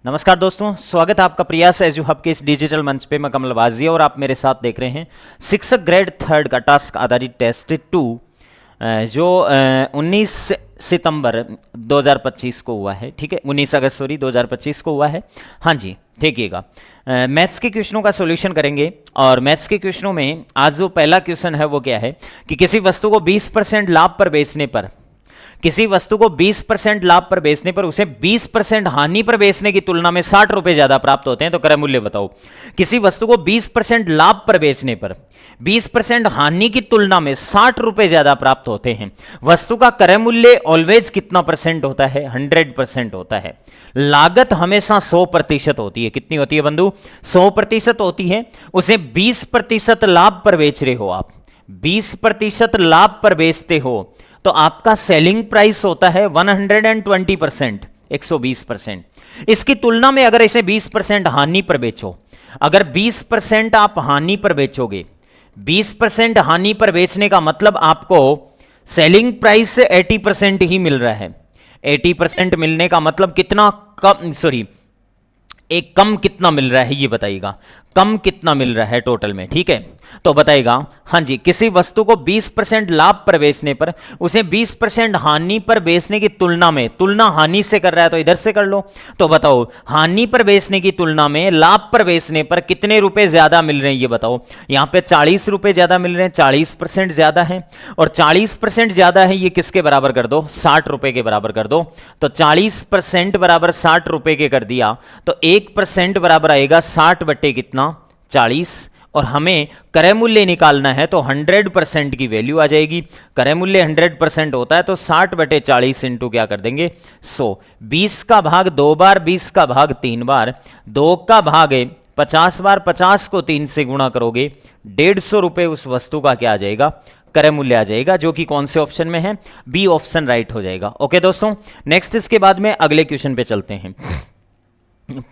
नमस्कार दोस्तों, स्वागत है आपका प्रयास एजू हब के इस डिजिटल मंच पे। मैं कमल वाजिया और आप मेरे साथ देख रहे हैं शिक्षक ग्रेड 3 का टास्क आधारित टेस्ट 2 जो 19 सितंबर 2025 को हुआ है। ठीक है, 19 अगस्त 2025 को हुआ है। हाँ जी, देखिएगा, मैथ्स के क्वेश्चनों का सॉल्यूशन करेंगे। और मैथ्स के क्वेश्चनों में आज जो पहला क्वेश्चन है वो क्या है कि किसी वस्तु को 20% लाभ पर बेचने पर, किसी वस्तु को 20% लाभ पर बेचने पर उसे 20% हानि पर बेचने की तुलना में 60 रुपए ज्यादा प्राप्त होते हैं, तो क्रय मूल्य बताओ। किसी वस्तु को 20% लाभ पर बेचने पर 20% हानि की तुलना में 60 रुपए ज्यादा प्राप्त होते हैं, वस्तु का क्रय मूल्य ऑलवेज कितना परसेंट होता है? 100% होता है। लागत हमेशा 100% होती है। कितनी होती है बंधु? 100% होती है। उसे 20% लाभ पर बेच रहे हो आप, 20% लाभ पर बेचते हो, तो आपका सेलिंग प्राइस होता है 120%, 120%। इसकी तुलना में अगर इसे 20% हानि पर बेचो, अगर 20% आप हानि पर बेचोगे, 20% हानि पर बेचने का मतलब आपको सेलिंग प्राइस से 80% ही मिल रहा है। 80% मिलने का मतलब कितना कम, एक कम कितना मिल रहा है ये बताइएगा, कम कितना मिल रहा है टोटल में। ठीक है, तो बताइएगा। हाँ जी, किसी वस्तु को 20% लाभ पर बेचने पर उसे 20% हानि पर बेचने की तुलना में, तुलना हानि से कर रहा है तो इधर से कर लो, तो बताओ हानि पर बेचने की तुलना में लाभ पर बेचने पर कितने रुपए ज्यादा मिल रहे हैं ये बताओ। यहां पे 40 रुपए ज्यादा मिल रहे हैं, 40% ज्यादा है। और 40% ज्यादा है, ये किसके बराबर कर दो? 60 रुपए के बराबर कर दो। तो 40% बराबर 60 रुपए के कर दिया, तो 1% बराबर आएगा 60 बटे कितना? 40। और हमें क्रय मूल्य निकालना है तो 100% की वैल्यू आ जाएगी। क्रय मूल्य 100% होता है तो 60 बटे 40 इंटू क्या कर देंगे? 100। 20 का भाग 2 बार, 20 का भाग 3 बार, 2 का भाग 50 बार, 50 को 3 से गुणा करोगे, 150 रुपए उस वस्तु का क्या आ जाएगा? क्रय मूल्य आ जाएगा, जो कि कौन से ऑप्शन में है? बी ऑप्शन राइट हो जाएगा। ओके दोस्तों, नेक्स्ट इसके बाद में अगले क्वेश्चन पे चलते हैं।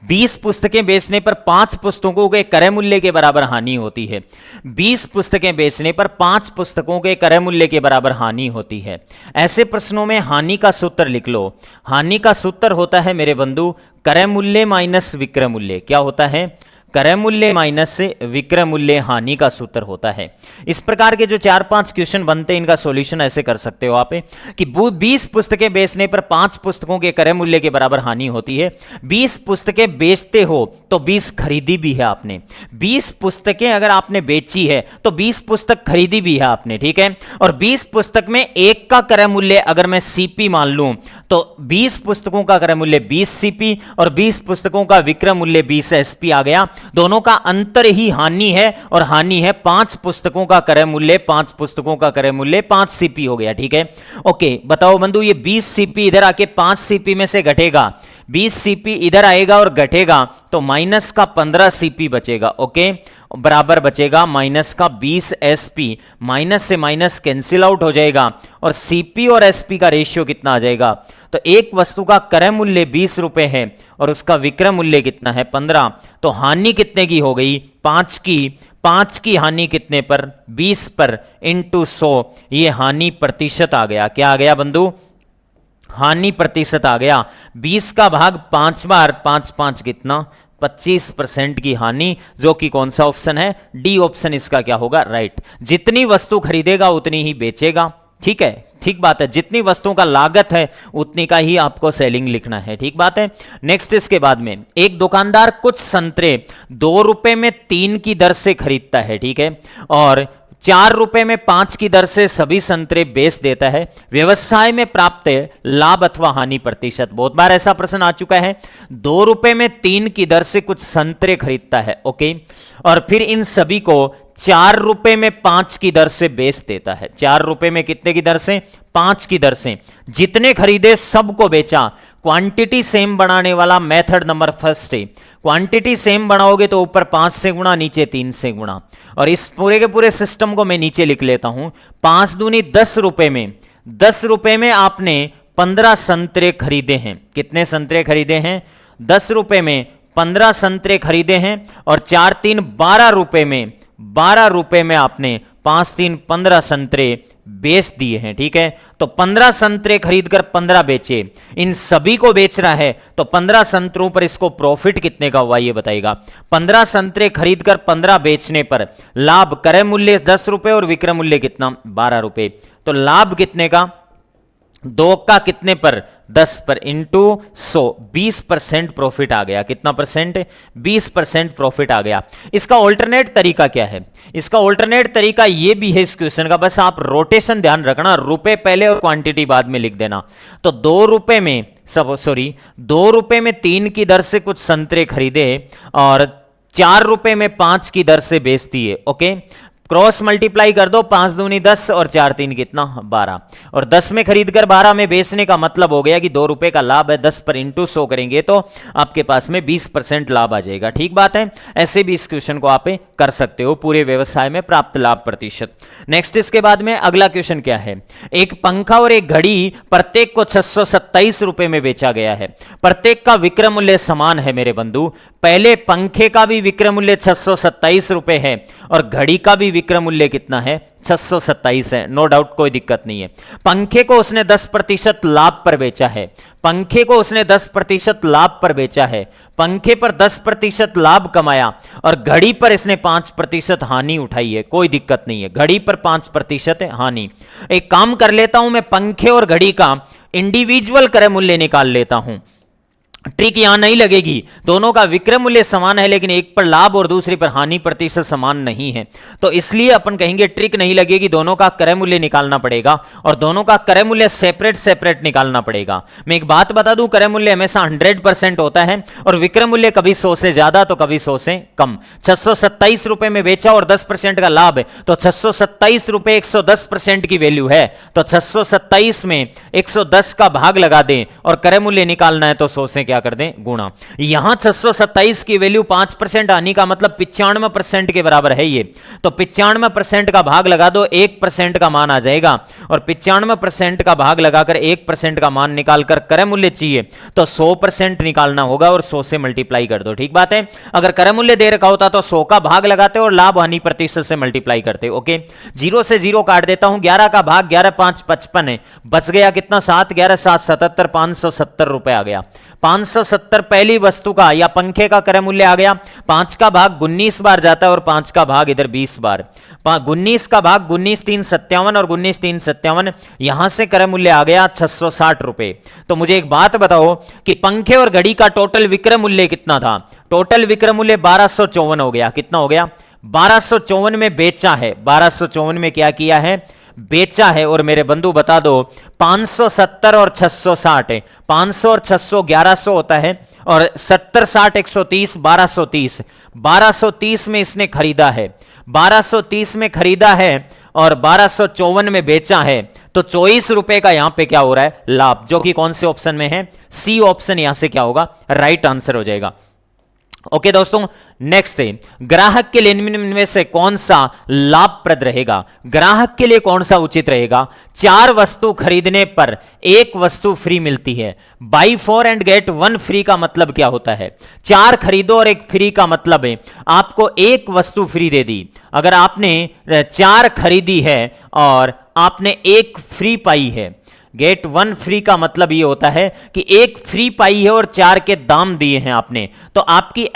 20 पुस्तकें बेचने पर 5 पुस्तकों के क्रय मूल्य के बराबर हानि होती है। 20 पुस्तकें बेचने पर 5 पुस्तकों के क्रय मूल्य के बराबर हानि होती है। ऐसे प्रश्नों में हानि का सूत्र लिख लो। हानि का सूत्र होता है मेरे बंधु क्रय मूल्य माइनस विक्रय मूल्य। क्या होता है? क्रय मूल्य माइनस विक्रय मूल्य हानि का सूत्र होता है। इस प्रकार के जो 4-5 क्वेश्चन बनते हैं, इनका सॉल्यूशन ऐसे कर सकते हो आप कि 20 पुस्तकें बेचने पर 5 पुस्तकों के क्रय मूल्य के बराबर हानि होती है। 20 पुस्तकें बेचते हो तो 20 खरीदी भी है आपने। 20 पुस्तकें अगर आपने बेची है तो 20 पुस्तक खरीदी भी है आपने। ठीक है, और 20 पुस्तक में एक का क्रय मूल्य अगर मैं सीपी मान लूं तो 20 पुस्तकों का क्रय मूल्य 20 सीपी और 20 पुस्तकों का विक्रय मूल्य 20 एसपी आ गया। दोनों का अंतर ही हानि है, और हानि है 5 पुस्तकों का क्रय मूल्य, 5 पुस्तकों का क्रय मूल्य 5 सीपी हो गया। ठीक है, ओके, बताओ बंधु, ये 20 सीपी इधर आके 5 सीपी में से घटेगा, 20 सीपी इधर आएगा और घटेगा तो माइनस का 15 सीपी बचेगा। ओके, बराबर बचेगा माइनस का 20 एसपी। माइनस से माइनस कैंसिल आउट हो जाएगा और सीपी और एसपी का रेशियो कितना आ जाएगा? तो एक वस्तु का क्रय मूल्य 20 रुपए है और उसका विक्रय मूल्य कितना है? 15। तो हानि कितने की हो गई? 5 की। 5 की हानि कितने पर? 20 पर इंटू 100। ये हानि प्रतिशत आ गया। क्या आ गया बंधु? हानि प्रतिशत आ गया। 20 का भाग 5 बार, 5 5 कितना? 25% की हानि, जो कि कौन सा ऑप्शन है? डी ऑप्शन इसका क्या होगा? राइट। जितनी वस्तु खरीदेगा उतनी ही बेचेगा। ठीक है, ठीक बात है। जितनी वस्तुओं का लागत है उतनी का ही आपको सेलिंग लिखना है। ठीक बात है। नेक्स्ट इसके बाद में एक दुकानदार कुछ संतरे 2 रुपए में 3 की दर से खरीदता है। ठीक है, और 4 रुपए में 5 की दर से सभी संतरे बेच देता है। व्यवसाय में प्राप्त लाभ अथवा हानि प्रतिशत। बहुत बार ऐसा प्रश्न आ चुका है। 2 रुपए में 3 की दर से कुछ संतरे खरीदता है, ओके, और फिर इन सभी को 4 रुपए में 5 की दर से बेच देता है। 4 रुपए में कितने की दर से? 5 की दर से। जितने खरीदे सबको बेचा। क्वांटिटी सेम बनाने वाला मेथड नंबर फर्स्ट है। क्वांटिटी सेम बनाओगे तो ऊपर 5 से गुणा, नीचे 3 से गुणा। और इस पूरे के पूरे सिस्टम को मैं नीचे लिख लेता हूं। 5 दूनी 10 रुपए में, 10 रुपए में आपने 15 संतरे खरीदे हैं। कितने संतरे खरीदे हैं? 10 रुपए में 15 संतरे खरीदे हैं। और 4 3 12 रुपए में, 12 रुपए में आपने 5 3 15 संतरे बेच दिए हैं, ठीक है। तो 15 संतरे खरीदकर 15 बेचे, इन सभी को बेच रहा है, तो 15 संतरों पर इसको प्रॉफिट कितने का हुआ ये बताइएगा। 15 संतरे खरीदकर 15 बेचने पर लाभ, क्रय मूल्य 10 रुपए और विक्रय मूल्य कितना 12 रुपए, तो लाभ कितने का, 2 का कितने पर 10 पर इंटू 100, 20% प्रॉफिट आ गया। कितना परसेंट, 20% प्रॉफिट आ गया। इसका ऑल्टरनेट तरीका क्या है, इसका ऑल्टरनेट तरीका ये भी है इस क्वेश्चन का, बस आप रोटेशन ध्यान रखना, रुपए पहले और क्वांटिटी बाद में लिख देना। तो 2 रुपए में 2 रुपए में 3 की दर से कुछ संतरे खरीदे और 4 रुपए में 5 की दर से बेच दिए। ओके, क्रॉस मल्टीप्लाई कर दो, 5 दूनी 10 और 4 3 कितना 12, और 10 में खरीदकर 12 में बेचने का मतलब हो गया कि 2 रुपए का लाभ है, 10 पर इंटू 100 करेंगे तो आपके पास में 20% लाभ आ जाएगा। ठीक बात है, ऐसे भी इस क्वेश्चन को आप कर सकते हो, पूरे व्यवसाय में प्राप्त लाभ प्रतिशत। नेक्स्ट इसके बाद में अगला क्वेश्चन क्या है, एक पंखा और एक घड़ी प्रत्येक को 627 रुपए में बेचा गया है, प्रत्येक का विक्रय मूल्य समान है मेरे बंधु। पहले पंखे का भी विक्रय मूल्य 627 रुपए है और घड़ी का भी विक्रय मूल्य कितना है 627 है, नो डाउट, कोई दिक्कत नहीं है। पंखे को उसने 10% लाभ पर बेचा है, पंखे को उसने 10% लाभ पर बेचा है, पंखे पर 10% लाभ कमाया और घड़ी पर इसने 5% हानि उठाई है, कोई दिक्कत नहीं है, घड़ी पर 5% हानि। एक काम कर लेता हूं, मैं पंखे और घड़ी का इंडिविजुअल क्रय मूल्य निकाल लेता हूं, ट्रिक यहां नहीं लगेगी, दोनों का विक्रय मूल्य समान है लेकिन एक पर लाभ और दूसरे पर हानि प्रतिशत समान नहीं है, तो इसलिए अपन कहेंगे ट्रिक नहीं लगेगी, दोनों का क्रय मूल्य निकालना पड़ेगा और दोनों का क्रय मूल्य सेपरेट निकालना पड़ेगा। मैं एक बात बता दूं, क्रय मूल्य हमेशा 100% होता है और विक्रय मूल्य कभी 100 से ज्यादा तो कभी 100 से कम। 627 रुपए में बेचा और 10% का लाभ है, तो 627 रुपए 110% की वैल्यू है, तो 627 में 110 का भाग लगा दें और क्रय मूल्य निकालना है तो 100 से क्या कर दें गुणा। यहां 627 की वैल्यू 5% आने का मतलब 95% के बराबर है ये, तो 95% का भाग लगा दो, 1% का मान आ जाएगा और 95% का भाग लगाकर 1% का मान निकालकर क्रय मूल्य चाहिए तो 100% निकालना होगा और 100 से मल्टीप्लाई कर दो। ठीक बात है, अगर क्रय मूल्य दे रखा होता तो 100 का भाग लगाते और लाभ हानि प्रतिशत से मल्टीप्लाई करते। ओके, 0 से 0 काट देता हूं, 11 का भाग 11 5 55 है, बच गया कितना 7 11 7 77, 570 रुपए आ गया। 570 पहली वस्तु का या पंखे का क्रय मूल्य आ गया। 5 का भाग 19 बार जाता है और 5 का भाग इधर 20 बार, 19 का भाग 19 3 57 और 19 3 57, यहां से क्रय मूल्य आ गया 660 रुपए। तो मुझे एक बात बताओ कि पंखे और घड़ी का टोटल विक्रय मूल्य कितना था, टोटल विक्रय मूल्य 1254 हो गया। कितना हो गया 1254 में बेचा है, 1254 में क्या किया है बेचा है। और मेरे बंधु बता दो 570 और 660 है, 500 और 600 1100 होता है और 70 60 130 1230, 1230 में इसने खरीदा है, 1230 में खरीदा है और 1254 में बेचा है, तो 24 रुपए का यहां पे क्या हो रहा है लाभ, जो कि कौन से ऑप्शन में है, सी ऑप्शन यहां से क्या होगा राइट आंसर हो जाएगा। ओके दोस्तों, नेक्स्ट है ग्राहक के लिए निम्न में से कौन सा लाभप्रद रहेगा, ग्राहक के लिए कौन सा उचित रहेगा। 4 वस्तु खरीदने पर 1 वस्तु फ्री मिलती है, बाई 4 एंड गेट 1 फ्री का मतलब क्या होता है, 4 खरीदो और 1 फ्री का मतलब है आपको 1 वस्तु फ्री दे दी। अगर आपने 4 खरीदी है और आपने 1 फ्री पाई है, गेट 1 फ्री का मतलब ये होता है कि 1 फ्री पाई है और 4 के दाम दिए हैं आपने, तो आपकी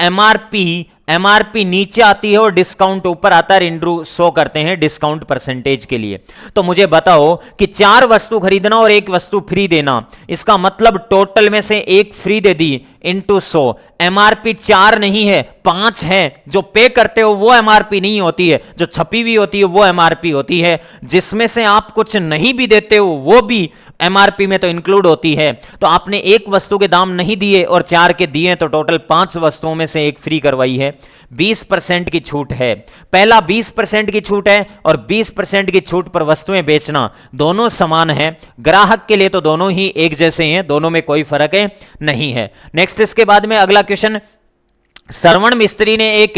एमआरपी नीचे आती है और डिस्काउंट ऊपर आता है, इंटू 100 करते हैं डिस्काउंट परसेंटेज के लिए। तो मुझे बताओ कि 4 वस्तु खरीदना और 1 वस्तु फ्री देना, इसका मतलब टोटल में से 1 फ्री दे दी इंटू 100। एमआरपी 4 नहीं है 5 है, जो पे करते हो वो एमआरपी नहीं होती है, जो छपी हुई होती है वो एमआरपी होती है, जिसमें से आप कुछ नहीं भी देते हो वो भी एमआरपी में तो इंक्लूड होती है। तो आपने 1 वस्तु के दाम नहीं दिए और 4 के दिए, तो टोटल 5 वस्तुओं में से 1 फ्री करवाई है, 20% की छूट है। पहला 20% की छूट है और 20% की छूट पर वस्तुएं बेचना दोनों समान है, ग्राहक के लिए तो दोनों ही एक जैसे हैं, दोनों में कोई फर्क नहीं है। नेक्स्ट इसके बाद में अगला क्वेश्चन, श्रवण मिस्त्री ने एक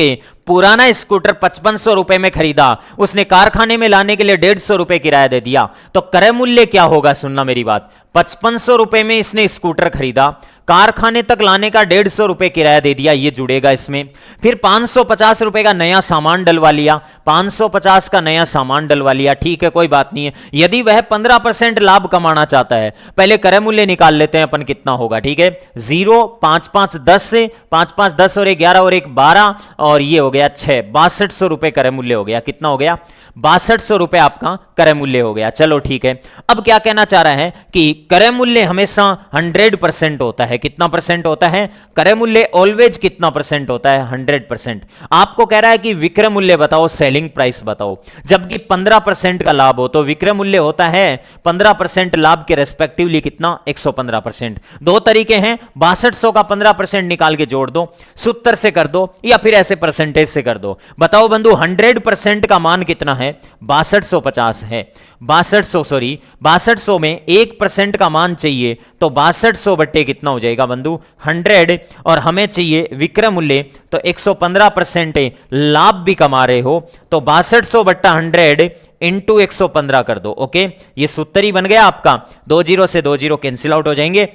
पुराना स्कूटर 5500 रुपए में खरीदा, उसने कारखाने में लाने के लिए 150 रुपए किराया दे दिया, तो क्रय मूल्य क्या होगा? सुनना मेरी बात, 5500 रुपए में इसने स्कूटर खरीदा, कारखाने तक लाने का 150 रुपए किराया दे दिया, ये जुड़ेगा इसमें। फिर 550 रुपए का नया सामान डलवा लिया, 550 का नया सामान डलवा लिया, ठीक है कोई बात नहीं है। यदि वह 15% लाभ कमाना चाहता है, पहले क्रय मूल्य निकाल लेते हैं अपन कितना होगा, ठीक है। 0 5 5 10 से 5 5 10 और 1 11 और 1 12 और ये हो गया 6, 6200 रुपए क्रय मूल्य हो गया। कितना हो गया? 6200 रुपए आपका क्रय मूल्य हो गया। चलो ठीक है, अब क्या कहना चाह रहा है कि क्रय मूल्य हमेशा 100% होता है। कितना परसेंट होता है? क्रय मूल्य ऑलवेज कितना परसेंट होता है? 100%। आपको कह रहा है कि विक्रय मूल्य बताओ, सेलिंग प्राइस बताओ, जबकि 15% का लाभ हो तो विक्रय मूल्य होता है 15% लाभ के रेस्पेक्टिवली कितना? 115%। दो तरीके हैं, 6200 का 15% निकाल के जोड़ दो, सूत्र से कर दो, या फिर ऐसे परसेंटेज से कर दो। बताओ बंधु 100% का मान कितना है? 6250 है। 6200 में 1% का मान चाहिए, तो 6200 बट्टे कितना हो जाएगा बंधु? 100, और हमें चाहिए विक्रय मूल्य, तो 115% लाभ भी कमा रहे हो, तो 6200 बट्टा 100 इंटू 115 कर दो। ओके, ये सूत्र ही बन गया आपका। 2 0 से 2 0 कैंसिल आउट हो जाएंगे,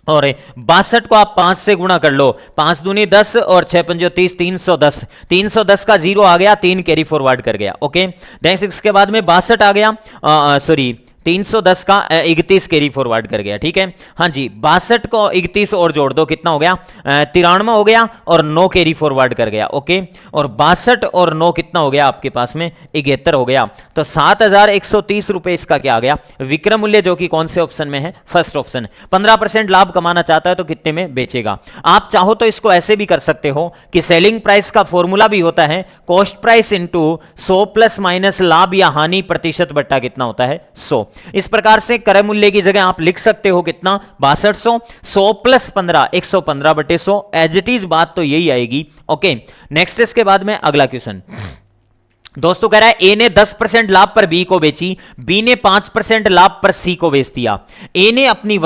और 62 को आप 5 से गुणा कर लो, 5 दूनी 10 और 6 पंजो 30, 310। 310 का 0 आ गया, 3 कैरी फॉरवर्ड कर गया। ओके, नेक्स्ट इसके बाद में 62 आ गया, सॉरी 310 का 31 कैरी फॉरवर्ड कर गया, ठीक है। हाँ जी, 62 को 31 और जोड़ दो, कितना हो गया? 93 हो गया, और 9 कैरी फॉरवर्ड कर गया। ओके, और 62 और 9 कितना हो गया आपके पास में? 71 हो गया। तो 7130 रुपए इसका क्या आ गया? विक्रय मूल्य, जो कि कौन से ऑप्शन में है? First option. 15% लाभ कमाना चाहता है तो कितने में बेचेगा? आप चाहो तो इसको ऐसे भी कर सकते हो कि सेलिंग प्राइस का फॉर्मूला भी होता है cost price into 100 plus minus लाभ या हानि प्रतिशत बट्टा कितना होता है? 100। इस प्रकार से क्रय मूल्य की जगह आप लिख सकते हो कितना? 6200, 100 प्लस 15, 115 बटे 100। एज इट इज बात तो यही आएगी। ओके, नेक्स्ट इसके बाद में अगला क्वेश्चन दोस्तों कह रहा है ए ने 10% लाभ पर बी को बेची, बी ने 5% लाभ पर सी को बेच दिया। ए ने अपनी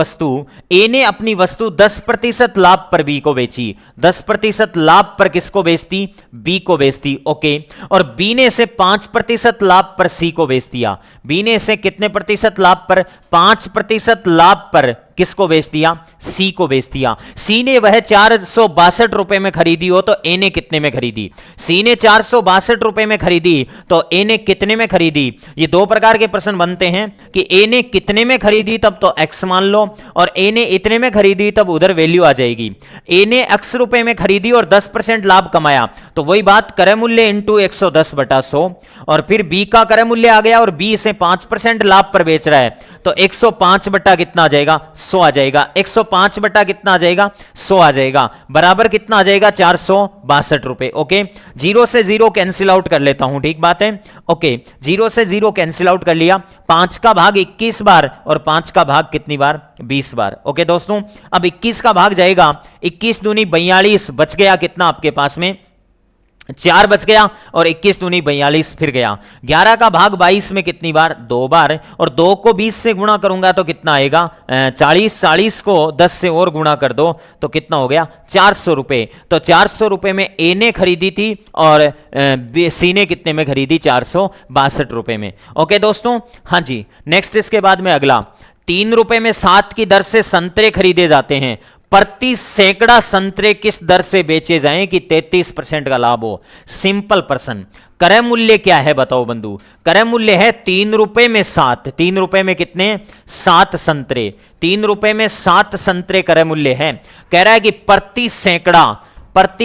वस्तु 10% लाभ पर बी को बेची, 10% लाभ पर किसको बेचती? बी को बेचती। ओके, और बी ने इसे 5% लाभ पर सी को बेच दिया। बी ने इसे कितने प्रतिशत लाभ पर? 5% लाभ पर किसको बेच दिया? सी को बेच दिया। सी ने वह 462 रुपए में खरीदी हो तो ए ने कितने में खरीदी? सी ने 462 रुपए में खरीदी तो ए ने कितने में खरीदी? ये दो प्रकार के प्रश्न बनते हैं कि ए ने कितने में खरीदी तब तो एक्स मान लो, और ए ने इतने में खरीदी तब उधर वैल्यू आ जाएगी। ए ने एक्स रुपए में खरीदी और 10% लाभ कमाया, तो वही बात क्रय मूल्य इंटू 110 बटा 100, और फिर बी का क्रय मूल्य आ गया और बी इसे 5% लाभ पर बेच रहा है, तो 105 बटा कितना आ जाएगा? 100 आ जाएगा। 105 बटा कितना आ जाएगा? 100 आ जाएगा, बराबर कितना आ जाएगा? 462 रुपए। ओके, 0 से 0 कैंसिल आउट कर लेता हूं, ठीक बात है। ओके, 0 से 0 कैंसिल आउट कर लिया, 5 का भाग 21 बार और 5 का भाग कितनी बार? 20 बार। ओके दोस्तों, अब 21 का भाग जाएगा, 21 दूनी 42, बच गया कितना आपके पास में? 4 बच गया, और 21 दूनी 42 फिर गया। 11 का भाग 22 में कितनी बार? 2 बार, और 2 को 20 से गुणा करूंगा तो कितना आएगा? 40। 40 को 10 से और गुणा कर दो तो कितना हो गया? 400 रुपए। तो 400 रुपए में ए ने खरीदी थी और सी ने कितने में खरीदी? 462 रुपए में। ओके दोस्तों, हाँ जी, नेक्स्ट इसके बाद में अगला, 3 रुपए में 7 की दर से संतरे खरीदे जाते हैं, प्रति सैकड़ा संतरे किस दर से बेचे जाएं कि 33% का लाभ हो? सिंपल प्रश्न। क्रय मूल्य क्या है बताओ बंधु? क्रय मूल्य है 3 रुपए में 7। 3 रुपए में कितने? 7 संतरे। 3 रुपए में 7 संतरे क्रय मूल्य है। कह रहा है कि प्रति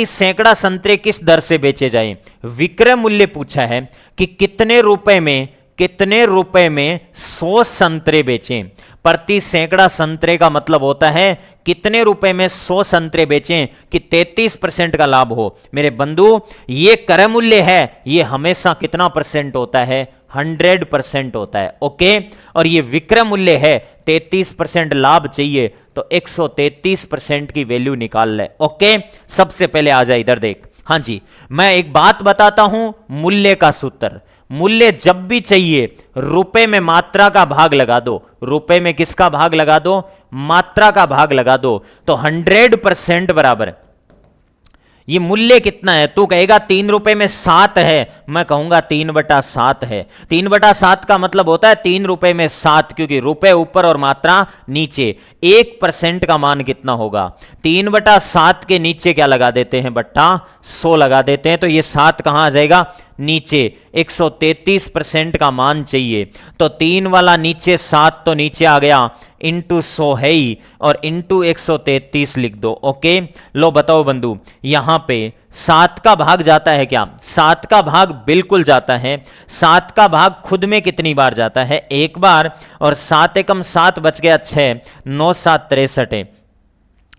सैकड़ा संतरे किस दर से बेचे जाएं। विक्रय मूल्य पूछा है कि कितने रुपए में 100 संतरे बेचें। प्रति सैकड़ा संतरे का मतलब होता है कितने रुपए में 100 संतरे बेचें कि 33% का लाभ हो। मेरे बंधु, ये क्रय मूल्य है, ये हमेशा कितना परसेंट होता है? 100% होता है। ओके, और ये विक्रय मूल्य है, 33% लाभ चाहिए तो 133% की वैल्यू निकाल ले। ओके, सबसे पहले आ जाए इधर देख। हाँ जी, मैं एक बात बताता हूं, मूल्य का सूत्र। मूल्य जब भी चाहिए रुपए में मात्रा का भाग लगा दो। रुपए में किसका भाग लगा दो? मात्रा का भाग लगा दो, तो 100% बराबर ये मूल्य कितना है? तू कहेगा 3 रुपए में 7 है, मैं कहूंगा 3/7 है। 3/7 का मतलब होता है 3 रुपए में 7, क्योंकि रुपए ऊपर और मात्रा नीचे। 1% का मान कितना होगा? 3/7 के नीचे क्या लगा देते हैं? बट्टा 100 लगा देते हैं, तो ये 7 कहां आ जाएगा? नीचे। 133% का मान चाहिए, तो 3 वाला नीचे 7 तो नीचे आ गया, इंटू 100 है ही, और इंटू 133 लिख दो। ओके, लो बताओ बंधु, यहां पे 7 का भाग जाता है क्या? 7 का भाग बिल्कुल जाता है। 7 का भाग खुद में कितनी बार जाता है? एक बार, और 7 एकम 7 बच गया 6, 9 7 63 है,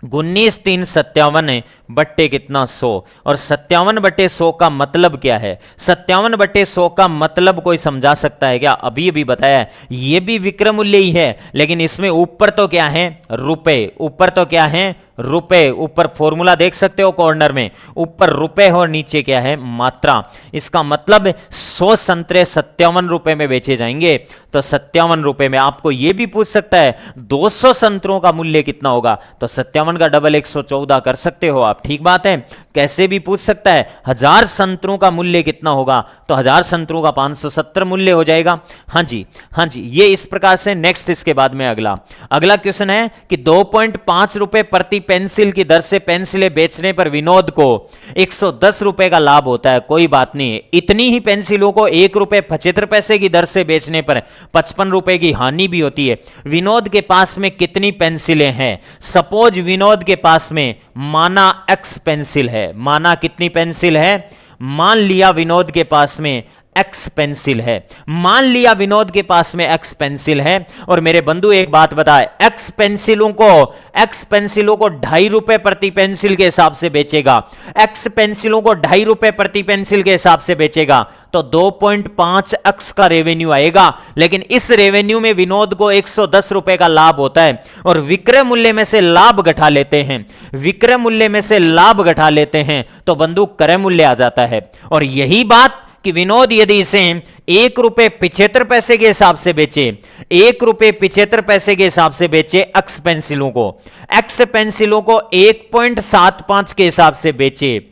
19 3 57 है, बट्टे कितना? 100। और 57/100 का मतलब क्या है? 57/100 का मतलब कोई समझा सकता है क्या? अभी अभी बताया, ये भी विक्रय मूल्य ही है, लेकिन इसमें ऊपर तो क्या है? रुपए। ऊपर तो क्या है? रुपए। ऊपर फॉर्मूला देख सकते हो कॉर्नर में, ऊपर रुपए और नीचे क्या है? मात्रा। इसका मतलब 100 संतरे 57 रुपए में बेचे जाएंगे, तो 57 रुपए में। आपको यह भी पूछ सकता है 200 संतरों का मूल्य कितना होगा, तो 57 का डबल 114 कर सकते हो आप। ठीक बात है। कैसे भी पूछ सकता है 1000 संतरों का मूल्य कितना होगा, तो 1000 संतरों का 570 मूल्य हो जाएगा। हाँ जी, हाँ जी, ये इस प्रकार से। नेक्स्ट इसके बाद में अगला क्वेश्चन है कि 2.5 रुपए प्रति पेंसिल की दर से पेंसिलें बेचने पर विनोद को 110 रुपए का लाभ होता है। कोई बात नहीं, इतनी ही पेंसिलों को 1 रुपए 75 पैसे की दर से बेचने पर 55 रुपए की हानि भी होती है। विनोद के पास में कितनी पेंसिलें हैं? सपोज विनोद के पास में माना X पेंसिल है। माना कितनी पेंसिल है? मान लिया विनोद के पास में X पेंसिल है। मान लिया विनोद के पास में X पेंसिल है, और मेरे बंधु एक बात बताए, X पेंसिलों को 2.5 रुपए प्रति पेंसिल के हिसाब से बेचेगा। X पेंसिलों को 2.5 रुपए प्रति पेंसिल के हिसाब से बेचेगा, तो 2.5x का रेवेन्यू आएगा। लेकिन इस रेवेन्यू में विनोद को 110 रुपए का लाभ होता है, और विक्रय मूल्य में से लाभ घटा लेते हैं। विक्रय मूल्य में से लाभ घटा लेते हैं तो बंधु क्रय मूल्य आ जाता है। और यही बात कि विनोद यदि इसे 1 रुपए 75 पैसे के हिसाब से बेचे, 1 रुपए 75 पैसे के हिसाब से बेचे X पेंसिलों को, X पेंसिलों को 1.75 के हिसाब से बेचे,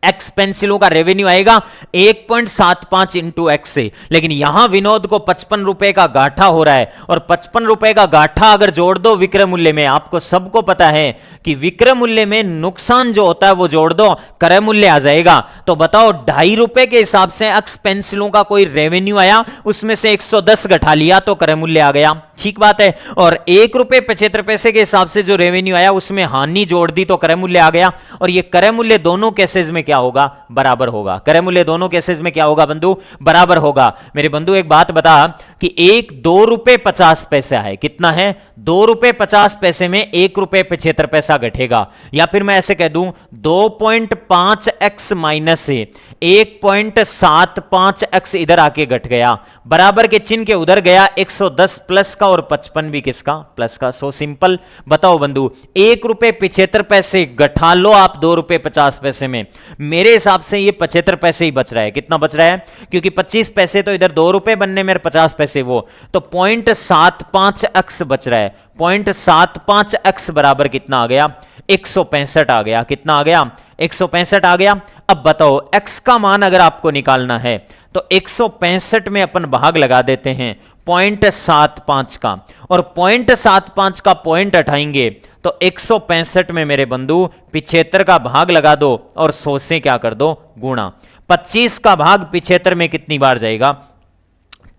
X पेंसिलों का रेवेन्यू आएगा 1.75 इंटू X से। लेकिन यहां विनोद को 55 रुपए का घाटा हो रहा है, और 55 रुपए का घाटा अगर जोड़ दो विक्रय मूल्य में, आपको सबको पता है कि विक्रय मूल्य में नुकसान जो होता है वो जोड़ दो, क्रय मूल्य आ जाएगा। तो बताओ 2.5 रुपए के हिसाब से X पेंसिलों का कोई रेवेन्यू आया, उसमें से 110 घटा लिया तो क्रय मूल्य आ गया। ठीक बात है। और 1 रुपए 75 पैसे के हिसाब से जो रेवेन्यू आया उसमें हानि जोड़ दी तो क्रय मूल्य आ गया। और ये क्रय मूल्य दोनों केसेस में क्या होगा? बराबर होगा। क्रय मूल्य दोनों केसेस में क्या होगा बंधु? बराबर होगा। मेरे बंधु एक बात बता कि 2 रुपए 50 पैसा है। कितना है? 2 रुपए 50 पैसे में 1 रुपए 75 पैसा घटेगा। या फिर मैं ऐसे कह दूं 2.5x माइनस 1.75x इधर आके घट गया, बराबर के चिन्ह के उधर गया, 110 प्लस का और 55 भी किसका? प्लस का। So simple. बताओ बंधु 1 रुपए 75 पैसे घटा लो आप 2 रुपए 50 पैसे में, मेरे हिसाब से ये 75 पैसे ही बच रहा है। कितना बच रहा है? क्योंकि 25 पैसे तो इधर 2 रुपए बनने में, 50 पैसे वो, तो 0.75x बच रहा है। 0.75x बराबर कितना आ गया? 165 आ गया। कितना आ गया? 165 आ गया। अब बताओ x का मान अगर आपको निकालना है तो 165 में अपन भाग लगा देते हैं 0.75 का, और 0.75 का पॉइंट हटाएंगे तो 165 में मेरे बंधु 75 का भाग लगा दो और 100 से क्या कर दो? गुणा। 25 का भाग 75 में कितनी बार जाएगा?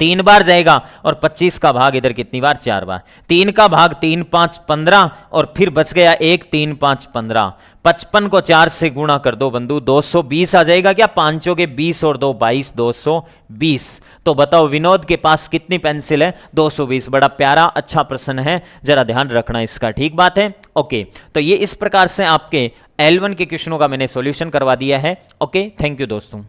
3 बार जाएगा। और 25 का भाग इधर कितनी बार? 4 बार। 3 का भाग 3 5 15, और फिर बच गया 1 3 5 15। 55 को 4 से गुणा कर दो बंधु, 220 आ जाएगा क्या? 5 के 20 और 2 22, 220। तो बताओ विनोद के पास कितनी पेंसिल है? 220। बड़ा प्यारा अच्छा प्रश्न है, जरा ध्यान रखना इसका। ठीक बात है। ओके, तो ये इस प्रकार से आपके L1 के क्वेश्चनों का मैंने सॉल्यूशन करवा दिया है। ओके, थैंक यू दोस्तों।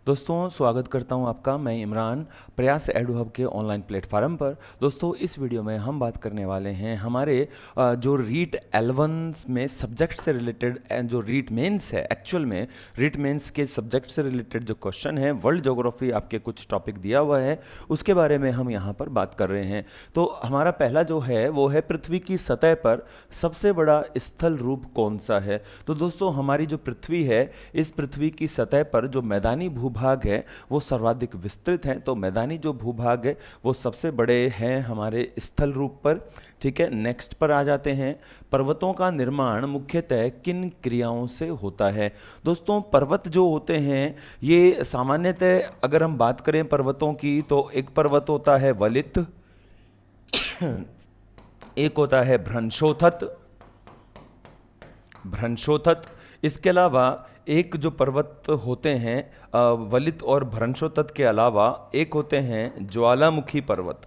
दोस्तों स्वागत करता हूं आपका, मैं इमरान, प्रयास एडू हब के ऑनलाइन प्लेटफॉर्म पर। दोस्तों इस वीडियो में हम बात करने वाले हैं हमारे जो रीट L1 में सब्जेक्ट से रिलेटेड जो रीट मेंस है, एक्चुअल में रीट मेंस के सब्जेक्ट से रिलेटेड जो क्वेश्चन है, वर्ल्ड ज्योग्राफी आपके कुछ टॉपिक दिया हुआ है, उसके बारे में हम यहाँ पर बात कर रहे हैं। तो हमारा पहला जो है वो है पृथ्वी की सतह पर सबसे बड़ा स्थल रूप कौन सा है। तो दोस्तों हमारी जो पृथ्वी है, इस पृथ्वी की सतह पर जो मैदानी भूभाग है वो सर्वाधिक विस्तृत हैं। तो मैदानी जो भूभाग है वो सबसे बड़े हैं हमारे स्थल रूप पर। ठीक है, नेक्स्ट पर आ जाते हैं। पर्वतों का निर्माण मुख्यतः किन क्रियाओं से होता है। दोस्तों पर्वत जो होते हैं ये सामान्यतः अगर हम बात करें पर्वतों की, तो एक पर्वत होता है वलित, एक होता है भ्रंशोथत। इसके अलावा एक जो पर्वत होते हैं वलित और भ्रंशोथत के अलावा एक होते हैं ज्वालामुखी पर्वत।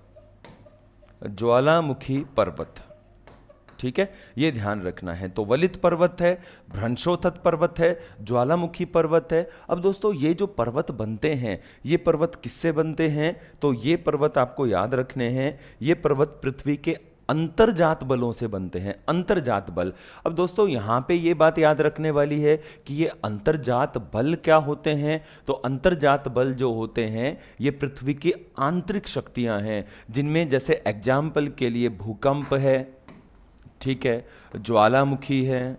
ठीक है, ये ध्यान रखना है। तो वलित पर्वत है, भ्रंशोथत पर्वत है, ज्वालामुखी पर्वत है। अब दोस्तों ये जो पर्वत बनते हैं, ये पर्वत किससे बनते हैं? तो ये पर्वत आपको याद रखने हैं, ये पर्वत पृथ्वी के अंतर्जात बलों से बनते हैं, अंतर्जात बल। अब दोस्तों यहाँ पे ये बात याद रखने वाली है कि ये अंतर्जात बल क्या होते हैं। तो अंतर्जात बल जो होते हैं ये पृथ्वी की आंतरिक शक्तियाँ हैं, जिनमें जैसे एग्जाम्पल के लिए भूकंप है, ठीक है, ज्वालामुखी है,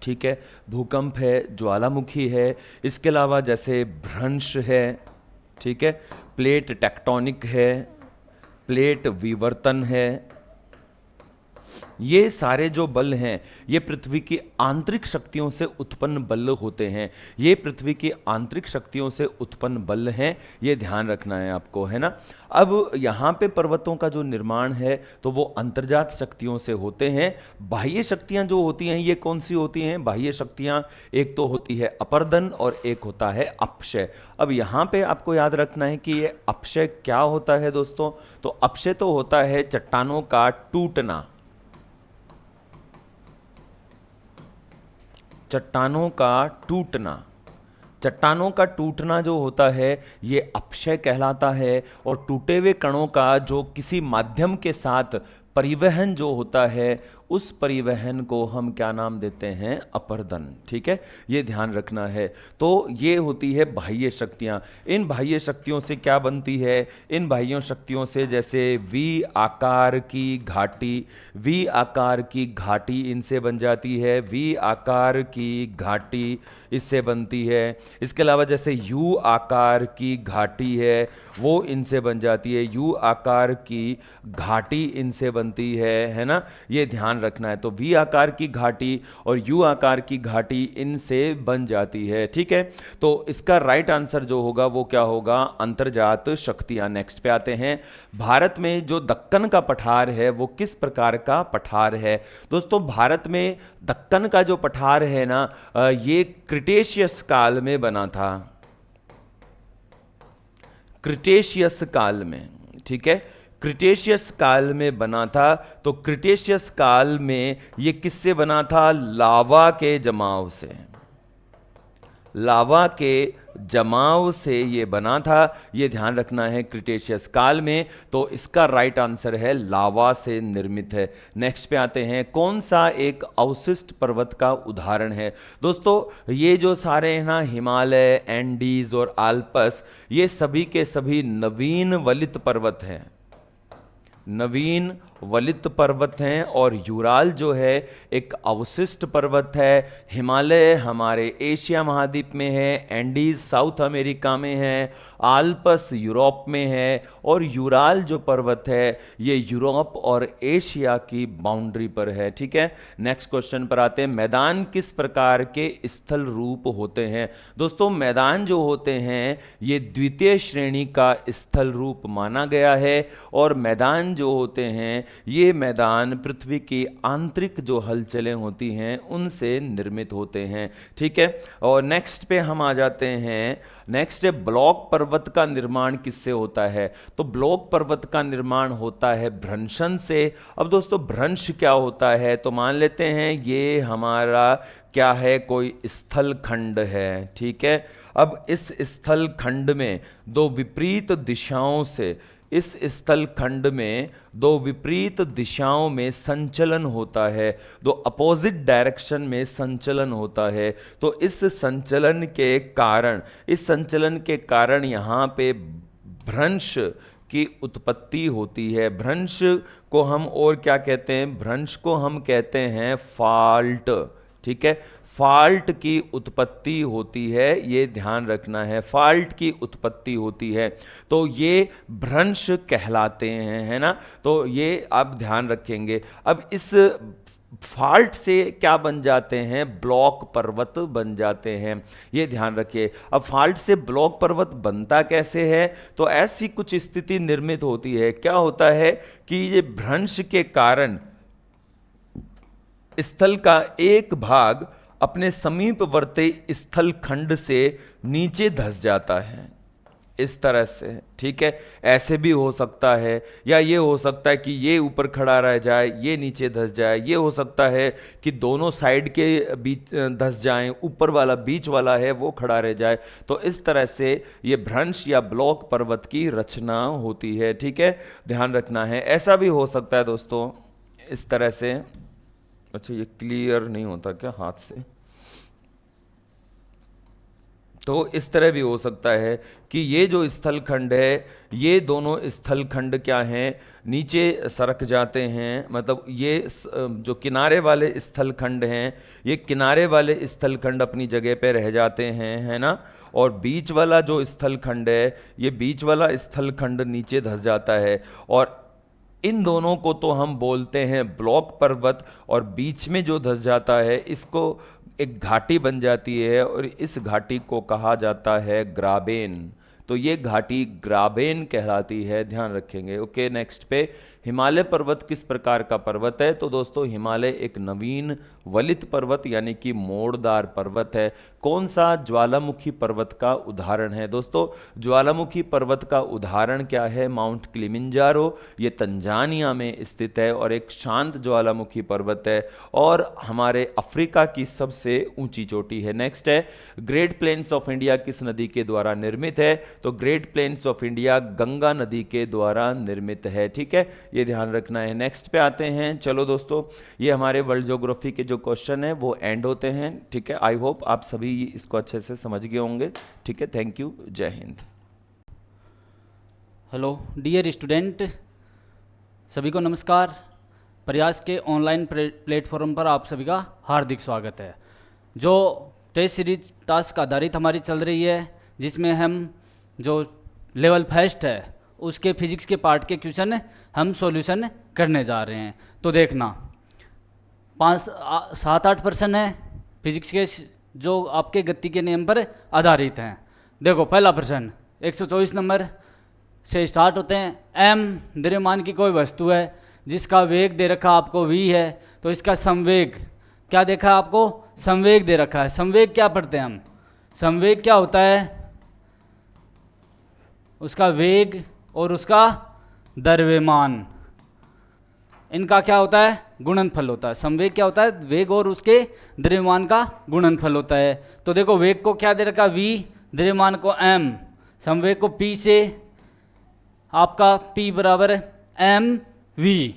ठीक है, भूकंप है, ज्वालामुखी है। इसके अलावा जैसे भ्रंश है, ठीक है, प्लेट टेक्टोनिक है, प्लेट विवर्तन है। ये सारे जो बल हैं ये पृथ्वी की आंतरिक शक्तियों से उत्पन्न बल होते हैं। ये पृथ्वी की आंतरिक शक्तियों से उत्पन्न बल हैं, ये ध्यान रखना है आपको, है ना। अब यहाँ पे पर्वतों का जो निर्माण है तो वो अंतर्जात शक्तियों से होते हैं। बाह्य शक्तियाँ जो होती हैं ये कौन सी होती हैं? बाह्य शक्तियाँ एक तो होती है अपर्दन और एक होता है अपक्षय। अब यहाँ पे आपको याद रखना है कि ये अपक्षय क्या होता है दोस्तों। तो अपक्षय तो होता है चट्टानों का टूटना, चट्टानों का टूटना जो होता है ये अपक्षय कहलाता है। और टूटे हुए कणों का जो किसी माध्यम के साथ परिवहन जो होता है, उस परिवहन को हम क्या नाम देते हैं? अपर्दन। ठीक है, ये ध्यान रखना है। तो ये होती है बाह्य शक्तियाँ। इन बाह्य शक्तियों से क्या बनती है? इन बाह्य शक्तियों से जैसे वी आकार की घाटी इनसे बन जाती है, वी आकार की घाटी इससे बनती है। इसके अलावा जैसे यू आकार की घाटी है वो इनसे बन जाती है, यू आकार की घाटी इनसे बनती है ना, ये ध्यान रखना है। तो वी आकार की घाटी और यू आकार की घाटी इनसे बन जाती है। ठीक है, तो इसका राइट आंसर जो होगा वो क्या होगा? अंतर्जात शक्तियां। नेक्स्ट पे आते हैं। भारत में जो दक्कन का पठार है वो किस प्रकार का पठार है? दोस्तों भारत में दक्कन का जो पठार है ना, ये क्रिटेशियस काल में बना था, क्रिटेशियस काल में। ठीक है, क्रिटेशियस काल में बना था। तो क्रिटेशियस काल में ये किससे बना था? लावा के जमाव से, लावा के जमाव से ये बना था, ये ध्यान रखना है, क्रिटेशियस काल में। तो इसका राइट आंसर है लावा से निर्मित है। नेक्स्ट पे आते हैं। कौन सा एक अवशिष्ट पर्वत का उदाहरण है? दोस्तों ये जो सारे हैं ना, हिमालय, एंडीज और आल्पस, ये सभी के सभी नवीन वलित पर्वत हैं, नवीन वलित पर्वत हैं। और यूराल जो है एक अवशिष्ट पर्वत है। हिमालय हमारे एशिया महाद्वीप में है, एंडीज साउथ अमेरिका में है, आल्पस यूरोप में है, और यूराल जो पर्वत है ये यूरोप और एशिया की बाउंड्री पर है। ठीक है, नेक्स्ट क्वेश्चन पर आते हैं। मैदान किस प्रकार के स्थल रूप होते हैं? दोस्तों मैदान जो होते हैं ये द्वितीय श्रेणी का स्थल रूप माना गया है। और मैदान जो होते हैं ये मैदान पृथ्वी की आंतरिक जो हलचलें होती हैं उनसे निर्मित होते हैं। ठीक है, और नेक्स्ट पे हम आ जाते हैं। नेक्स्ट है ब्लॉक पर्वत का निर्माण किससे होता है? तो ब्लॉक पर्वत का निर्माण होता है भ्रंशन से। अब दोस्तों भ्रंश क्या होता है? तो मान लेते हैं ये हमारा क्या है, कोई स्थल खंड है। ठीक है, अब इस स्थल खंड में दो विपरीत दिशाओं से, इस स्थल खंड में दो विपरीत दिशाओं में संचलन होता है, दो अपोजिट डायरेक्शन में संचलन होता है। तो इस संचलन के कारण यहाँ पे भ्रंश की उत्पत्ति होती है। भ्रंश को हम और क्या कहते हैं, भ्रंश को हम कहते हैं फॉल्ट। ठीक है, फॉल्ट की उत्पत्ति होती है, ये ध्यान रखना है, फॉल्ट की उत्पत्ति होती है, तो ये भ्रंश कहलाते हैं, है ना। तो ये आप ध्यान रखेंगे। अब इस फॉल्ट से क्या बन जाते हैं, ब्लॉक पर्वत बन जाते हैं, ये ध्यान रखिए। अब फॉल्ट से ब्लॉक पर्वत बनता कैसे है, तो ऐसी कुछ स्थिति निर्मित होती है। क्या होता है कि ये भ्रंश के कारण स्थल का एक भाग अपने समीपवर्ती स्थल खंड से नीचे धंस जाता है, इस तरह से। ठीक है, ऐसे भी हो सकता है, या ये हो सकता है कि ये ऊपर खड़ा रह जाए, ये नीचे धंस जाए। ये हो सकता है कि दोनों साइड के बीच धंस जाएं, ऊपर वाला बीच वाला है वो खड़ा रह जाए। तो इस तरह से ये भ्रंश या ब्लॉक पर्वत की रचना होती है। ठीक है, ध्यान रखना है। ऐसा भी हो सकता है दोस्तों, इस तरह से। अच्छा, ये क्लियर नहीं होता क्या हाथ से? तो इस तरह भी हो सकता है कि ये जो स्थल खंड है, ये दोनों स्थल खंड क्या हैं, नीचे सरक जाते हैं। मतलब ये जो किनारे वाले स्थल खंड हैं, ये किनारे वाले स्थल खंड अपनी जगह पे रह जाते हैं, है ना। और बीच वाला जो स्थल खंड है, ये बीच वाला स्थल खंड नीचे धंस जाता है। और इन दोनों को तो हम बोलते हैं ब्लॉक पर्वत, और बीच में जो धंस जाता है इसको एक घाटी बन जाती है, और इस घाटी को कहा जाता है ग्राबेन। तो ये घाटी ग्राबेन कहलाती है, ध्यान रखेंगे। ओके, नेक्स्ट पे, हिमालय पर्वत किस प्रकार का पर्वत है? तो दोस्तों हिमालय एक नवीन वलित पर्वत यानी कि मोड़दार पर्वत है। कौन सा ज्वालामुखी पर्वत का उदाहरण है? दोस्तों ज्वालामुखी पर्वत का उदाहरण क्या है? Mount Kilimanjaro. ये तंजानिया में स्थित है और एक शांत ज्वालामुखी पर्वत है, और हमारे अफ्रीका की सबसे ऊंची चोटी है। नेक्स्ट है, ग्रेट प्लेन्स ऑफ इंडिया किस नदी के द्वारा निर्मित है? तो great plains of India Ganga नदी के द्वारा निर्मित है। ठीक है, ये ध्यान रखना है। नेक्स्ट पे आते हैं। चलो दोस्तों, ये हमारे वर्ल्ड ज्योग्राफी के जो क्वेश्चन है वो एंड होते हैं। ठीक है, आई होप आप सभी इसको अच्छे से समझ गए होंगे। ठीक है, थैंक यू, जय हिंद। हेलो डियर स्टूडेंट, सभी को नमस्कार। प्रयास के ऑनलाइन प्लेटफॉर्म पर आप सभी का हार्दिक स्वागत है। जो टेस्ट सीरीज टास्क आधारित हमारी चल रही है, जिसमें हम जो लेवल फर्स्ट है उसके फिजिक्स के पार्ट के क्वेश्चन हम सॉल्यूशन करने जा रहे हैं। तो देखना 7-8 प्रश्न है फिजिक्स के जो आपके गति के नियम पर आधारित हैं। देखो पहला प्रश्न 124 नंबर से स्टार्ट होते हैं। एम द्रव्यमान की कोई वस्तु है जिसका वेग दे रखा आपको v है, तो इसका संवेग क्या देखा आपको? संवेग दे रखा है। संवेग क्या पढ़ते हैं हम? संवेग क्या होता है? उसका वेग और उसका द्रव्यमान, इनका क्या होता है? गुणनफल होता है। संवेग क्या होता है? वेग और उसके द्रव्यमान का गुणनफल होता है। तो देखो वेग को क्या दे रखा? v, द्रव्यमान को m, संवेग को p से आपका p बराबर m v,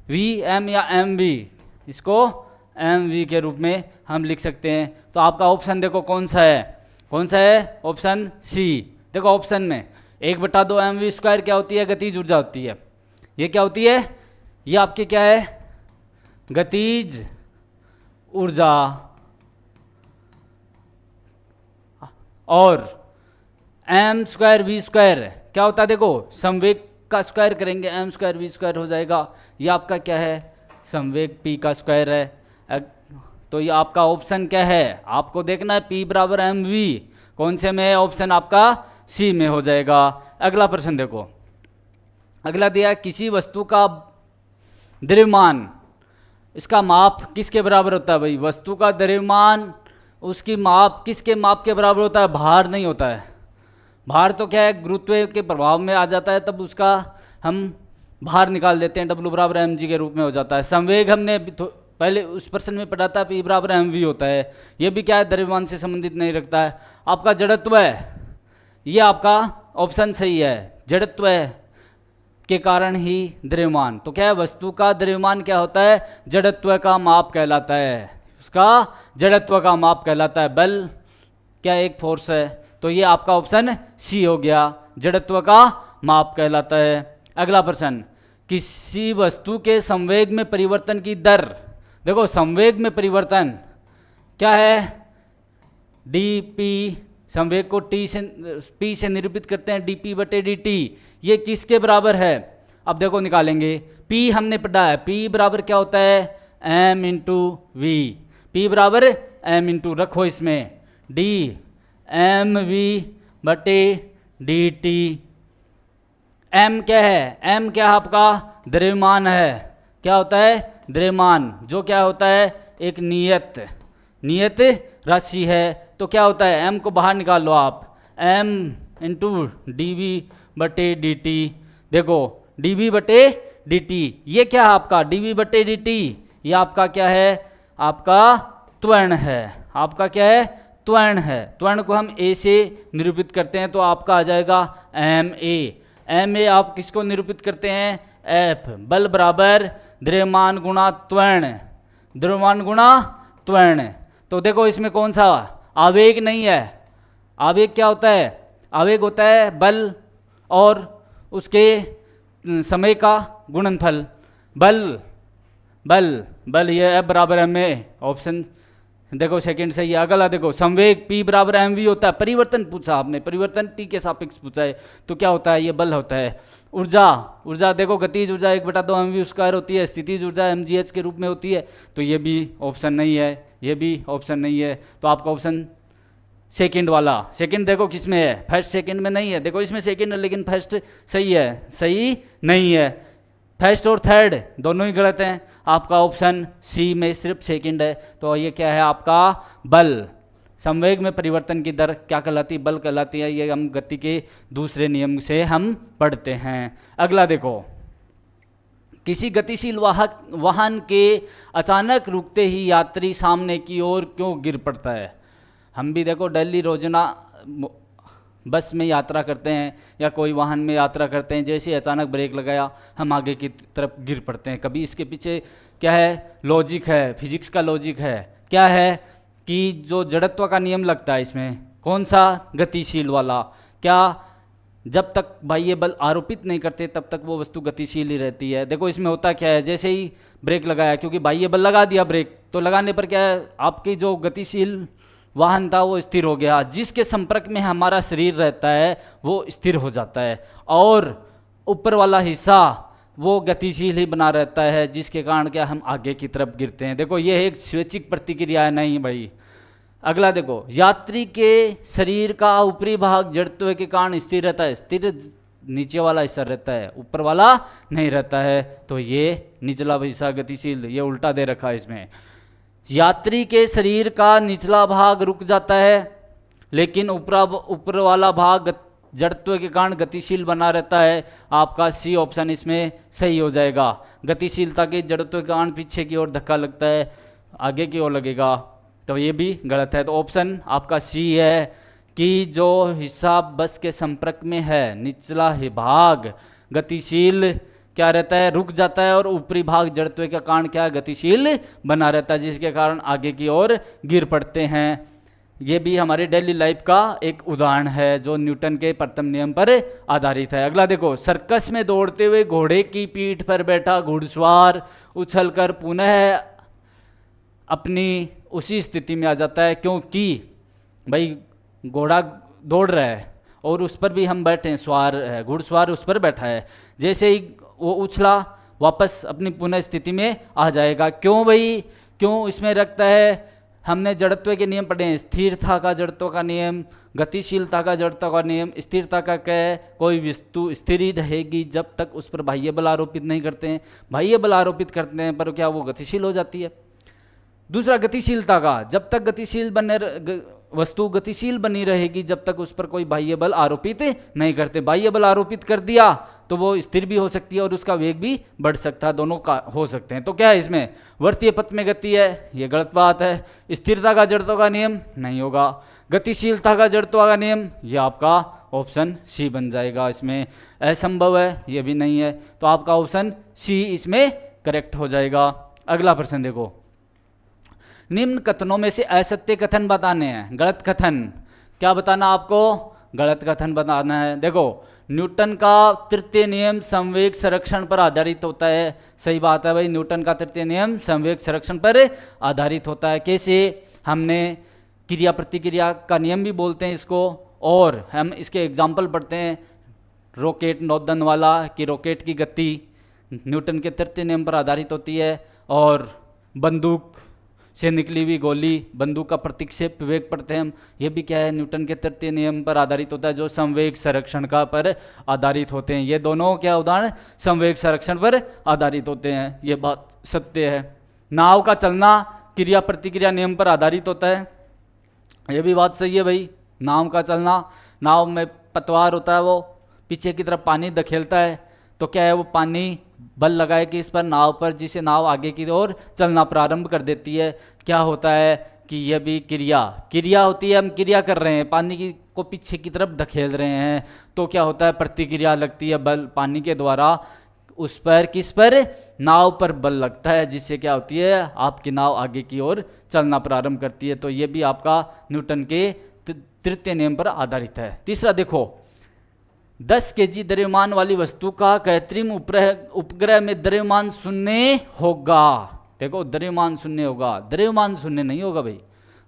v m या m v, इसको m v के रूप में हम लिख सकते हैं। तो आपका ऑप्शन देखो कौन सा है? कौन सा है? Option C. देखो ऑप्शन में 1/2 mv² क्या होती है? गतिज ऊर्जा होती है। ये क्या होती है? ये आपकी क्या है? गतिज ऊर्जा। और m² v² क्या होता है? देखो संवेग का स्क्वायर करेंगे m² v² हो जाएगा। ये आपका क्या है? संवेग p का स्क्वायर है। तो ये आपका ऑप्शन क्या है? आपको देखना है p बराबर mv, कौन से में है? ऑप्शन आपका सी में हो जाएगा। अगला प्रश्न देखो, अगला दिया किसी वस्तु का द्रव्यमान, इसका माप किसके बराबर होता है? भाई वस्तु का द्रव्यमान, उसकी माप किसके माप के बराबर होता है? भार नहीं होता है। भार तो क्या है? गुरुत्व के प्रभाव में आ जाता है, तब उसका हम भार निकाल देते हैं, W बराबर mg के रूप में हो जाता है। संवेग हमने पहले उस प्रश्न में पढ़ा था P बराबर mv होता है, ये भी क्या है, द्रव्यमान से संबंधित नहीं रखता है। आपका जड़त्व है, ये आपका ऑप्शन सही है, जड़त्व के कारण ही द्रव्यमान। तो क्या है, वस्तु का द्रव्यमान क्या होता है, जड़त्व का माप कहलाता है, उसका जड़त्व का माप कहलाता है। बल क्या एक फोर्स है, तो ये आपका ऑप्शन सी हो गया, जड़त्व का माप कहलाता है। अगला प्रश्न, किसी वस्तु के संवेग में परिवर्तन की दर, देखो संवेग में परिवर्तन क्या है, डी पी, संवेग को टी से पी से निरूपित करते हैं, डी पी बटे डी टी, ये किसके बराबर है। अब देखो निकालेंगे, पी हमने पढ़ा है, पी बराबर क्या होता है, एम इंटू वी, पी बराबर एम इंटू, रखो इसमें डी एम वी बटे डी टी। एम क्या है, एम क्या आपका द्रव्यमान है, क्या होता है, द्रव्यमान, जो क्या होता है, एक नियत राशि है। तो क्या होता है, एम को बाहर निकाल लो आप, एम इंटू डी वी बटे डी टी। देखो डी वी बटे डी टी, ये क्या है आपका, डी वी बटे डी टी, ये आपका क्या है, आपका त्वरण है, आपका क्या है, त्वरण है। त्वरण को हम ए से निरूपित करते हैं, तो आपका आ जाएगा एम ए। एम ए आप किसको निरूपित करते हैं, एफ, बल बराबर द्रव्यमान गुणा त्वरण, द्रव्यमान गुणा त्वरण। तो देखो इसमें कौन सा आवेग नहीं है, आवेग क्या होता है, आवेग होता है बल और उसके समय का गुणनफल। बल ये एफ बराबर एम ए, ऑप्शन देखो सेकंड सही है। अगला देखो, संवेग P बराबर एम वी होता है, परिवर्तन पूछा आपने, परिवर्तन T के सापेक्ष पूछा है, तो क्या होता है, ये बल होता है। ऊर्जा देखो, गतिज ऊर्जा 1/2 mv² होती है, स्थितिज ऊर्जा mgh के रूप में होती है, तो ये भी ऑप्शन नहीं है, ये भी ऑप्शन नहीं है। तो आपका ऑप्शन सेकंड वाला, सेकंड देखो किस में है, फर्स्ट सेकंड में नहीं है, देखो इसमें सेकंड है लेकिन फर्स्ट सही है, सही नहीं है, फर्स्ट और थर्ड दोनों ही गलत हैं। आपका ऑप्शन सी में सिर्फ सेकंड है। तो ये क्या है आपका, बल, संवेग में परिवर्तन की दर क्या कहलाती है, बल कहलाती है। ये हम गति के दूसरे नियम से हम पढ़ते हैं। अगला देखो, किसी गतिशील वाहन के अचानक रुकते ही यात्री सामने की ओर क्यों गिर पड़ता है। हम भी देखो डेली रोजाना बस में यात्रा करते हैं या कोई वाहन में यात्रा करते हैं, जैसे अचानक ब्रेक लगाया हम आगे की तरफ गिर पड़ते हैं। कभी इसके पीछे क्या है, लॉजिक है, फिजिक्स का लॉजिक है, क्या है कि जो जड़त्व का नियम लगता है इसमें, कौन सा, गतिशील वाला, क्या जब तक बाह्य बल आरोपित नहीं करते तब तक वो वस्तु गतिशील ही रहती है। देखो इसमें होता क्या है, जैसे ही ब्रेक लगाया, क्योंकि बाह्य बल लगा दिया ब्रेक, तो लगाने पर क्या है, आपकी जो गतिशील वाहन था वो स्थिर हो गया, जिसके संपर्क में हमारा शरीर रहता है वो स्थिर हो जाता है, और ऊपर वाला हिस्सा वो गतिशील ही बना रहता है, जिसके कारण क्या हम आगे की तरफ गिरते हैं। देखो ये एक स्वैच्छिक प्रतिक्रिया है नहीं भाई। अगला देखो, यात्री के शरीर का ऊपरी भाग जड़त्व के कारण स्थिर रहता है, स्थिर नीचे वाला हिस्सा रहता है, ऊपर वाला नहीं रहता है, तो ये निचला हिस्सा गतिशील, ये उल्टा दे रखा है इसमें। यात्री के शरीर का निचला भाग रुक जाता है लेकिन ऊपर वाला भाग जड़त्व के कारण गतिशील बना रहता है। आपका सी ऑप्शन इसमें सही हो जाएगा। गतिशीलता के जड़त्व के कारण पीछे की ओर धक्का लगता है, आगे की ओर लगेगा, तो ये भी गलत है। तो ऑप्शन आपका सी है कि जो हिस्सा बस के संपर्क में है, निचला ही भाग गतिशील क्या रहता है, रुक जाता है, और ऊपरी भाग जड़त्व के कारण क्या है, गतिशील बना रहता है, जिसके कारण आगे की ओर गिर पड़ते हैं। ये भी हमारे डेली लाइफ का एक उदाहरण है जो न्यूटन के प्रथम नियम पर आधारित है। अगला देखो, सर्कस में दौड़ते हुए घोड़े की पीठ पर बैठा घुड़सवार उछलकर पुनः अपनी उसी स्थिति में आ जाता है, क्योंकि भाई घोड़ा दौड़ रहा है और उस पर भी हम बैठे हैं, सवार है, घुड़सवार उस पर बैठा है, जैसे ही वो उछला वापस अपनी पुनः स्थिति में आ जाएगा। क्यों भाई, क्यों इसमें रखता है, हमने जड़त्व के नियम पढ़े हैं, स्थिरता का जड़त्व का नियम, गतिशीलता का जड़त्व का नियम। स्थिरता का क्या है, कोई वस्तु स्थिर ही रहेगी जब तक उस पर बाह्य बल आरोपित नहीं करते हैं, बाह्य बल आरोपित करते हैं पर क्या वो गतिशील हो जाती है। दूसरा गतिशीलता का, जब तक गतिशील वस्तु गतिशील बनी रहेगी जब तक उस पर कोई बाह्य बल आरोपित नहीं करते। बाह्य बल आरोपित कर दिया तो वो स्थिर भी हो सकती है और उसका वेग भी बढ़ सकता है, दोनों का हो सकते हैं। तो क्या है इसमें, वृत्तीय पथ में गति है, ये गलत बात है। स्थिरता का जड़त्व का नियम नहीं होगा। गतिशीलता का जड़त्व का नियम, ये आपका ऑप्शन सी बन जाएगा। इसमें असंभव है, ये भी नहीं है, तो आपका ऑप्शन सी इसमें करेक्ट हो जाएगा। अगला प्रश्न देखो, निम्न कथनों में से असत्य कथन बताने हैं। गलत कथन क्या बताना आपको, गलत कथन बताना है। देखो, न्यूटन का तृतीय नियम संवेग संरक्षण पर आधारित होता है। सही बात है भाई, न्यूटन का तृतीय नियम संवेग संरक्षण पर आधारित होता है। कैसे, हमने क्रिया प्रतिक्रिया का नियम भी बोलते हैं इसको, और हम इसके एग्जाम्पल पढ़ते हैं रॉकेट नौदन वाला, कि रॉकेट की गति न्यूटन के तृतीय नियम पर आधारित होती है, और बंदूक से निकली हुई गोली, बंदूक का प्रतिक्षेप वेग पढ़ते हैं हम, ये भी क्या है, न्यूटन के तृतीय नियम पर आधारित होता है, जो संवेग संरक्षण का पर आधारित होते हैं। ये दोनों क्या उदाहरण संवेग संरक्षण पर आधारित होते हैं, ये बात सत्य है। नाव का चलना क्रिया प्रतिक्रिया नियम पर आधारित होता है, ये भी बात सही है भाई। नाव का चलना, नाव में पतवार होता है, वो पीछे की तरफ पानी धकेलता है, तो क्या है, वो पानी बल लगाए कि इस पर नाव पर, जिसे नाव आगे की ओर चलना प्रारंभ कर देती है। क्या होता है कि यह भी क्रिया होती है, हम क्रिया कर रहे हैं, पानी की को पीछे की तरफ धकेल रहे हैं, तो क्या होता है, प्रतिक्रिया लगती है बल पानी के द्वारा, उस पर, किस पर, नाव पर बल लगता है, जिससे क्या होती है, आपकी नाव आगे की ओर चलना प्रारंभ करती है। तो ये भी आपका न्यूटन के तृतीय नियम पर आधारित है। तीसरा देखो, 10 kg द्रव्यमान वाली वस्तु का कृत्रिम उपग्रह में द्रव्यमान शून्य होगा। देखो, द्रव्यमान शून्य होगा, द्रव्यमान शून्य नहीं होगा भाई।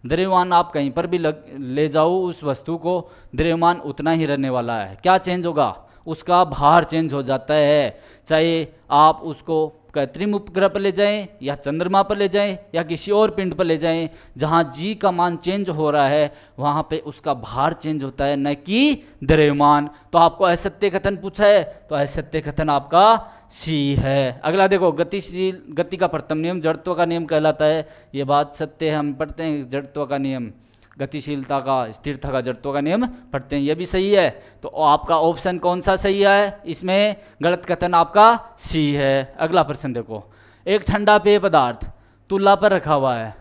द्रव्यमान आप कहीं पर भी ले जाओ उस वस्तु को, द्रव्यमान उतना ही रहने वाला है। क्या चेंज होगा, उसका भार चेंज हो जाता है। चाहे आप उसको कृत्रिम उपग्रह पर ले जाएं, या चंद्रमा पर ले जाएं, या किसी और पिंड पर ले जाएं, जहां जी का मान चेंज हो रहा है वहां पे उसका भार चेंज होता है, न कि द्रव्यमान। तो आपको असत्य कथन पूछा है, तो असत्य कथन आपका सी है। अगला देखो, गति का प्रथम नियम जड़त्व का नियम कहलाता है, ये बात सत्य है। हम पढ़ते हैं जड़त्व का नियम, गतिशीलता का, स्थिरता का जड़त्व का नियम पढ़ते हैं, ये भी सही है। तो आपका ऑप्शन कौन सा सही है, इसमें गलत कथन आपका सी है। अगला प्रश्न देखो, एक ठंडा पेय पदार्थ तुला पर रखा हुआ है,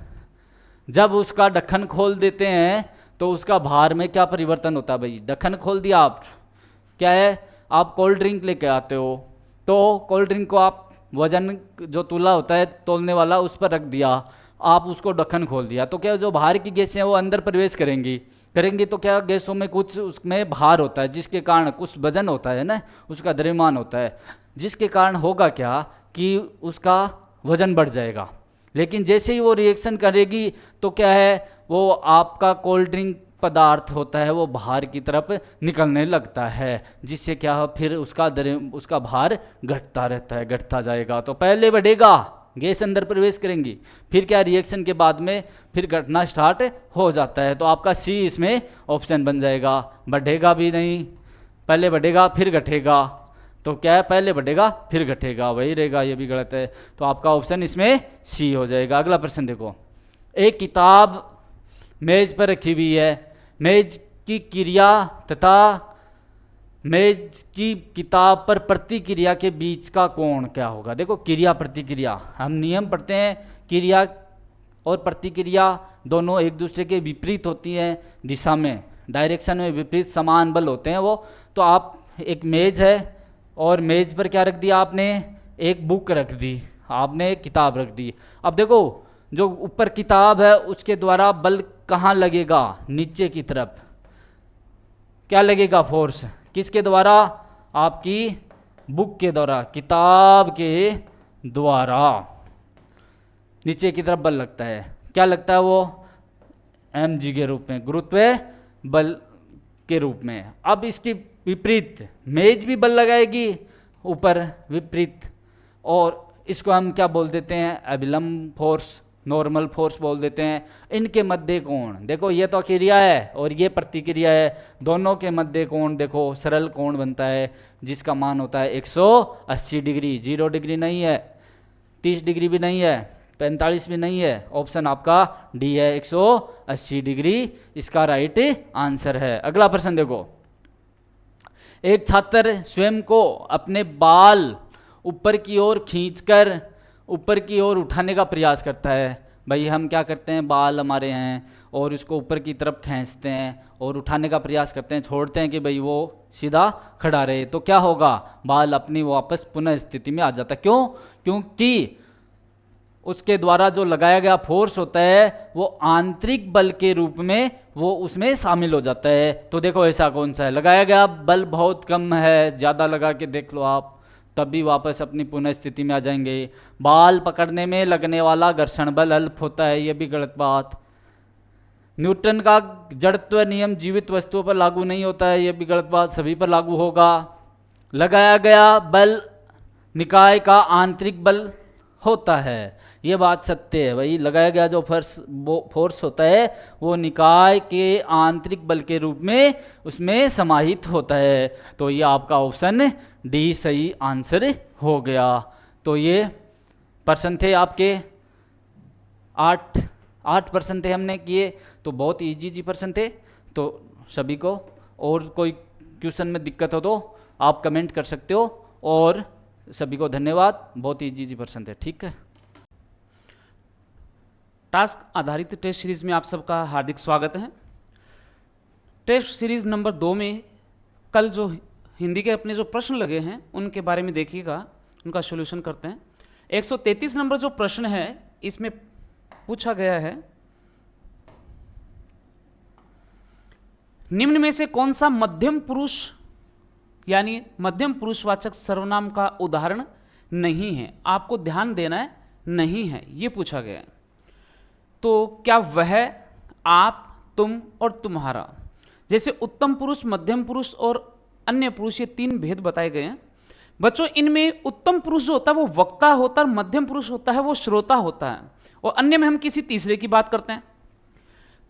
जब उसका ढक्कन खोल देते हैं तो उसका भार में क्या परिवर्तन होता है भाई। ढक्कन खोल दिया आप, क्या है, आप कोल्ड ड्रिंक लेके आते हो, तो कोल्ड ड्रिंक को आप वजन जो तुला होता है तोलने वाला, उस पर रख दिया, आप उसको ढक्कन खोल दिया, तो क्या जो बाहर की गैसें हैं वो अंदर प्रवेश करेंगी, तो क्या गैसों में कुछ उसमें भार होता है, जिसके कारण कुछ वजन होता है ना, उसका द्रव्यमान होता है, जिसके कारण होगा क्या कि उसका वजन बढ़ जाएगा। लेकिन जैसे ही वो रिएक्शन करेगी तो क्या है, वो आपका कोल्ड ड्रिंक पदार्थ होता है वो बाहर की तरफ निकलने लगता है, जिससे क्या हो, फिर उसका भार घटता रहता है, घटता जाएगा। तो पहले बढ़ेगा, गैस अंदर प्रवेश करेंगी, फिर क्या रिएक्शन के बाद में फिर घटना स्टार्ट हो जाता है। तो आपका सी इसमें ऑप्शन बन जाएगा। बढ़ेगा भी नहीं, पहले बढ़ेगा फिर घटेगा, तो क्या है, पहले बढ़ेगा फिर घटेगा, वही रहेगा, ये भी गलत है। तो आपका ऑप्शन इसमें सी हो जाएगा। अगला प्रश्न देखो, एक किताब मेज पर रखी हुई है, मेज की क्रिया तथा मेज की किताब पर प्रतिक्रिया के बीच का कोण क्या होगा। देखो, क्रिया प्रतिक्रिया, हम नियम पढ़ते हैं, क्रिया और प्रतिक्रिया दोनों एक दूसरे के विपरीत होती हैं, दिशा में, डायरेक्शन में विपरीत समान बल होते हैं वो। तो आप, एक मेज है और मेज पर क्या रख दिया आपने, एक बुक रख दी, आपने एक किताब रख दी। अब देखो, जो ऊपर किताब है उसके द्वारा बल कहाँ लगेगा, नीचे की तरफ, क्या लगेगा, फोर्स, किसके द्वारा, आपकी बुक के द्वारा, किताब के द्वारा नीचे की तरफ बल लगता है। क्या लगता है वो, mg के रूप में, गुरुत्व बल के रूप में। अब इसकी विपरीत मेज भी बल लगाएगी ऊपर विपरीत, और इसको हम क्या बोल देते हैं, अभिलंब फोर्स, नॉर्मल फोर्स बोल देते हैं। इनके मध्य कोण, देखो ये तो क्रिया है और ये प्रतिक्रिया है, दोनों के मध्य कोण देखो सरल कोण बनता है, जिसका मान होता है 180 डिग्री। 0 डिग्री नहीं है, 30 डिग्री भी नहीं है, 45 भी नहीं है, ऑप्शन आपका डी है 180 डिग्री इसका राइट आंसर है। अगला प्रश्न देखो, एक छात्र स्वयं को अपने बाल ऊपर की ओर खींचकर ऊपर की ओर उठाने का प्रयास करता है। भाई हम क्या करते हैं, बाल हमारे हैं और इसको ऊपर की तरफ खींचते हैं और उठाने का प्रयास करते हैं, छोड़ते हैं कि भाई वो सीधा खड़ा रहे, तो क्या होगा, बाल अपनी वापस पुनः स्थिति में आ जाता है। क्यों? क्योंकि उसके द्वारा जो लगाया गया फोर्स होता है वो आंतरिक बल के रूप में वो उसमें शामिल हो जाता है। तो देखो ऐसा कौन सा है, लगाया गया बल बहुत कम है, ज़्यादा लगा के देख लो आप, तभी वापस अपनी पुनः स्थिति में आ जाएंगे। बाल पकड़ने में लगने वाला घर्षण बल अल्प होता है, ये भी गलत बात। न्यूटन का जड़त्व नियम जीवित वस्तुओं पर लागू नहीं होता है, ये भी गलत बात, सभी पर लागू होगा। लगाया गया बल निकाय का आंतरिक बल होता है, ये बात सत्य है। भाई लगाया गया जो फोर्स होता है वो निकाय के आंतरिक बल के रूप में उसमें समाहित होता है। तो ये आपका ऑप्शन डी सही आंसर हो गया। तो ये प्रश्न थे आपके 8 प्रश्न थे हमने किए, तो बहुत इजी प्रश्न थे। तो सभी को और कोई क्वेश्चन में दिक्कत हो तो आप कमेंट कर सकते हो, और सभी को धन्यवाद, बहुत इजी प्रश्न थे। ठीक है, टास्क आधारित टेस्ट सीरीज में आप सबका हार्दिक स्वागत है। टेस्ट सीरीज नंबर 2 में कल जो हिंदी के अपने जो प्रश्न लगे हैं उनके बारे में देखिएगा, उनका सॉल्यूशन करते हैं। 133 नंबर जो प्रश्न है इसमें पूछा गया है, निम्न में से कौन सा मध्यम पुरुष यानी मध्यम पुरुषवाचक सर्वनाम का उदाहरण नहीं है। आपको ध्यान देना है, नहीं है ये पूछा गया है। तो क्या वह, आप, तुम और तुम्हारा, जैसे उत्तम पुरुष, मध्यम पुरुष और अन्य पुरुष, ये 3 भेद बताए गए हैं बच्चों। इनमें उत्तम पुरुष जो होता है वो वक्ता होता है, और मध्यम पुरुष होता है वो श्रोता होता है, और अन्य में हम किसी तीसरे की बात करते हैं।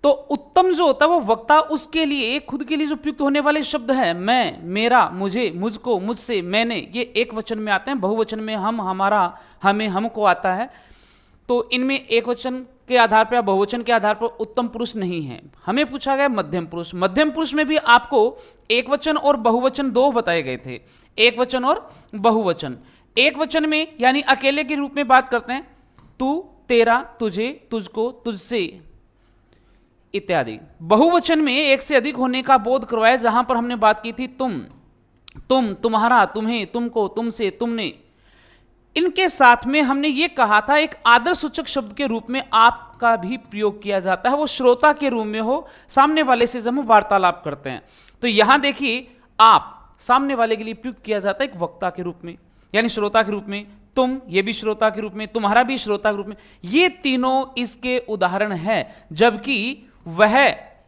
तो उत्तम जो होता है वो वक्ता, उसके लिए खुद के लिए जो प्रयुक्त होने वाले शब्द है मैं, मेरा, मुझे, मुझको, मुझसे, मैंने, ये एक वचन में आते हैं। बहुवचन में हम, हमारा, हमें, हमको आता है। तो इनमें एक वचन के आधार पर या बहुवचन के आधार पर उत्तम पुरुष नहीं है। हमें पूछा गया मध्यम पुरुष। मध्यम पुरुष में भी आपको एक वचन और बहुवचन 2 बताए गए थे, एक वचन और बहुवचन। एक वचन में यानी अकेले के रूप में बात करते हैं, तू, तेरा, तुझे, तुझको, तुझसे इत्यादि। बहुवचन में एक से अधिक होने का बोध करवाया, जहां पर हमने बात की थी तुम, तुम्हारा, तुम्हें, तुमको, तुमसे, तुमने। इनके साथ में हमने ये कहा था एक आदर सूचक शब्द के रूप में आपका भी प्रयोग किया जाता है, वो श्रोता के रूप में हो, सामने वाले से जब हम वार्तालाप करते हैं। तो यहां देखिए आप सामने वाले के लिए प्रयुक्त किया जाता है एक वक्ता के रूप में यानी श्रोता के रूप में, तुम ये भी श्रोता के रूप में, तुम्हारा भी श्रोता के रूप में। ये तीनों इसके उदाहरण है, जबकि वह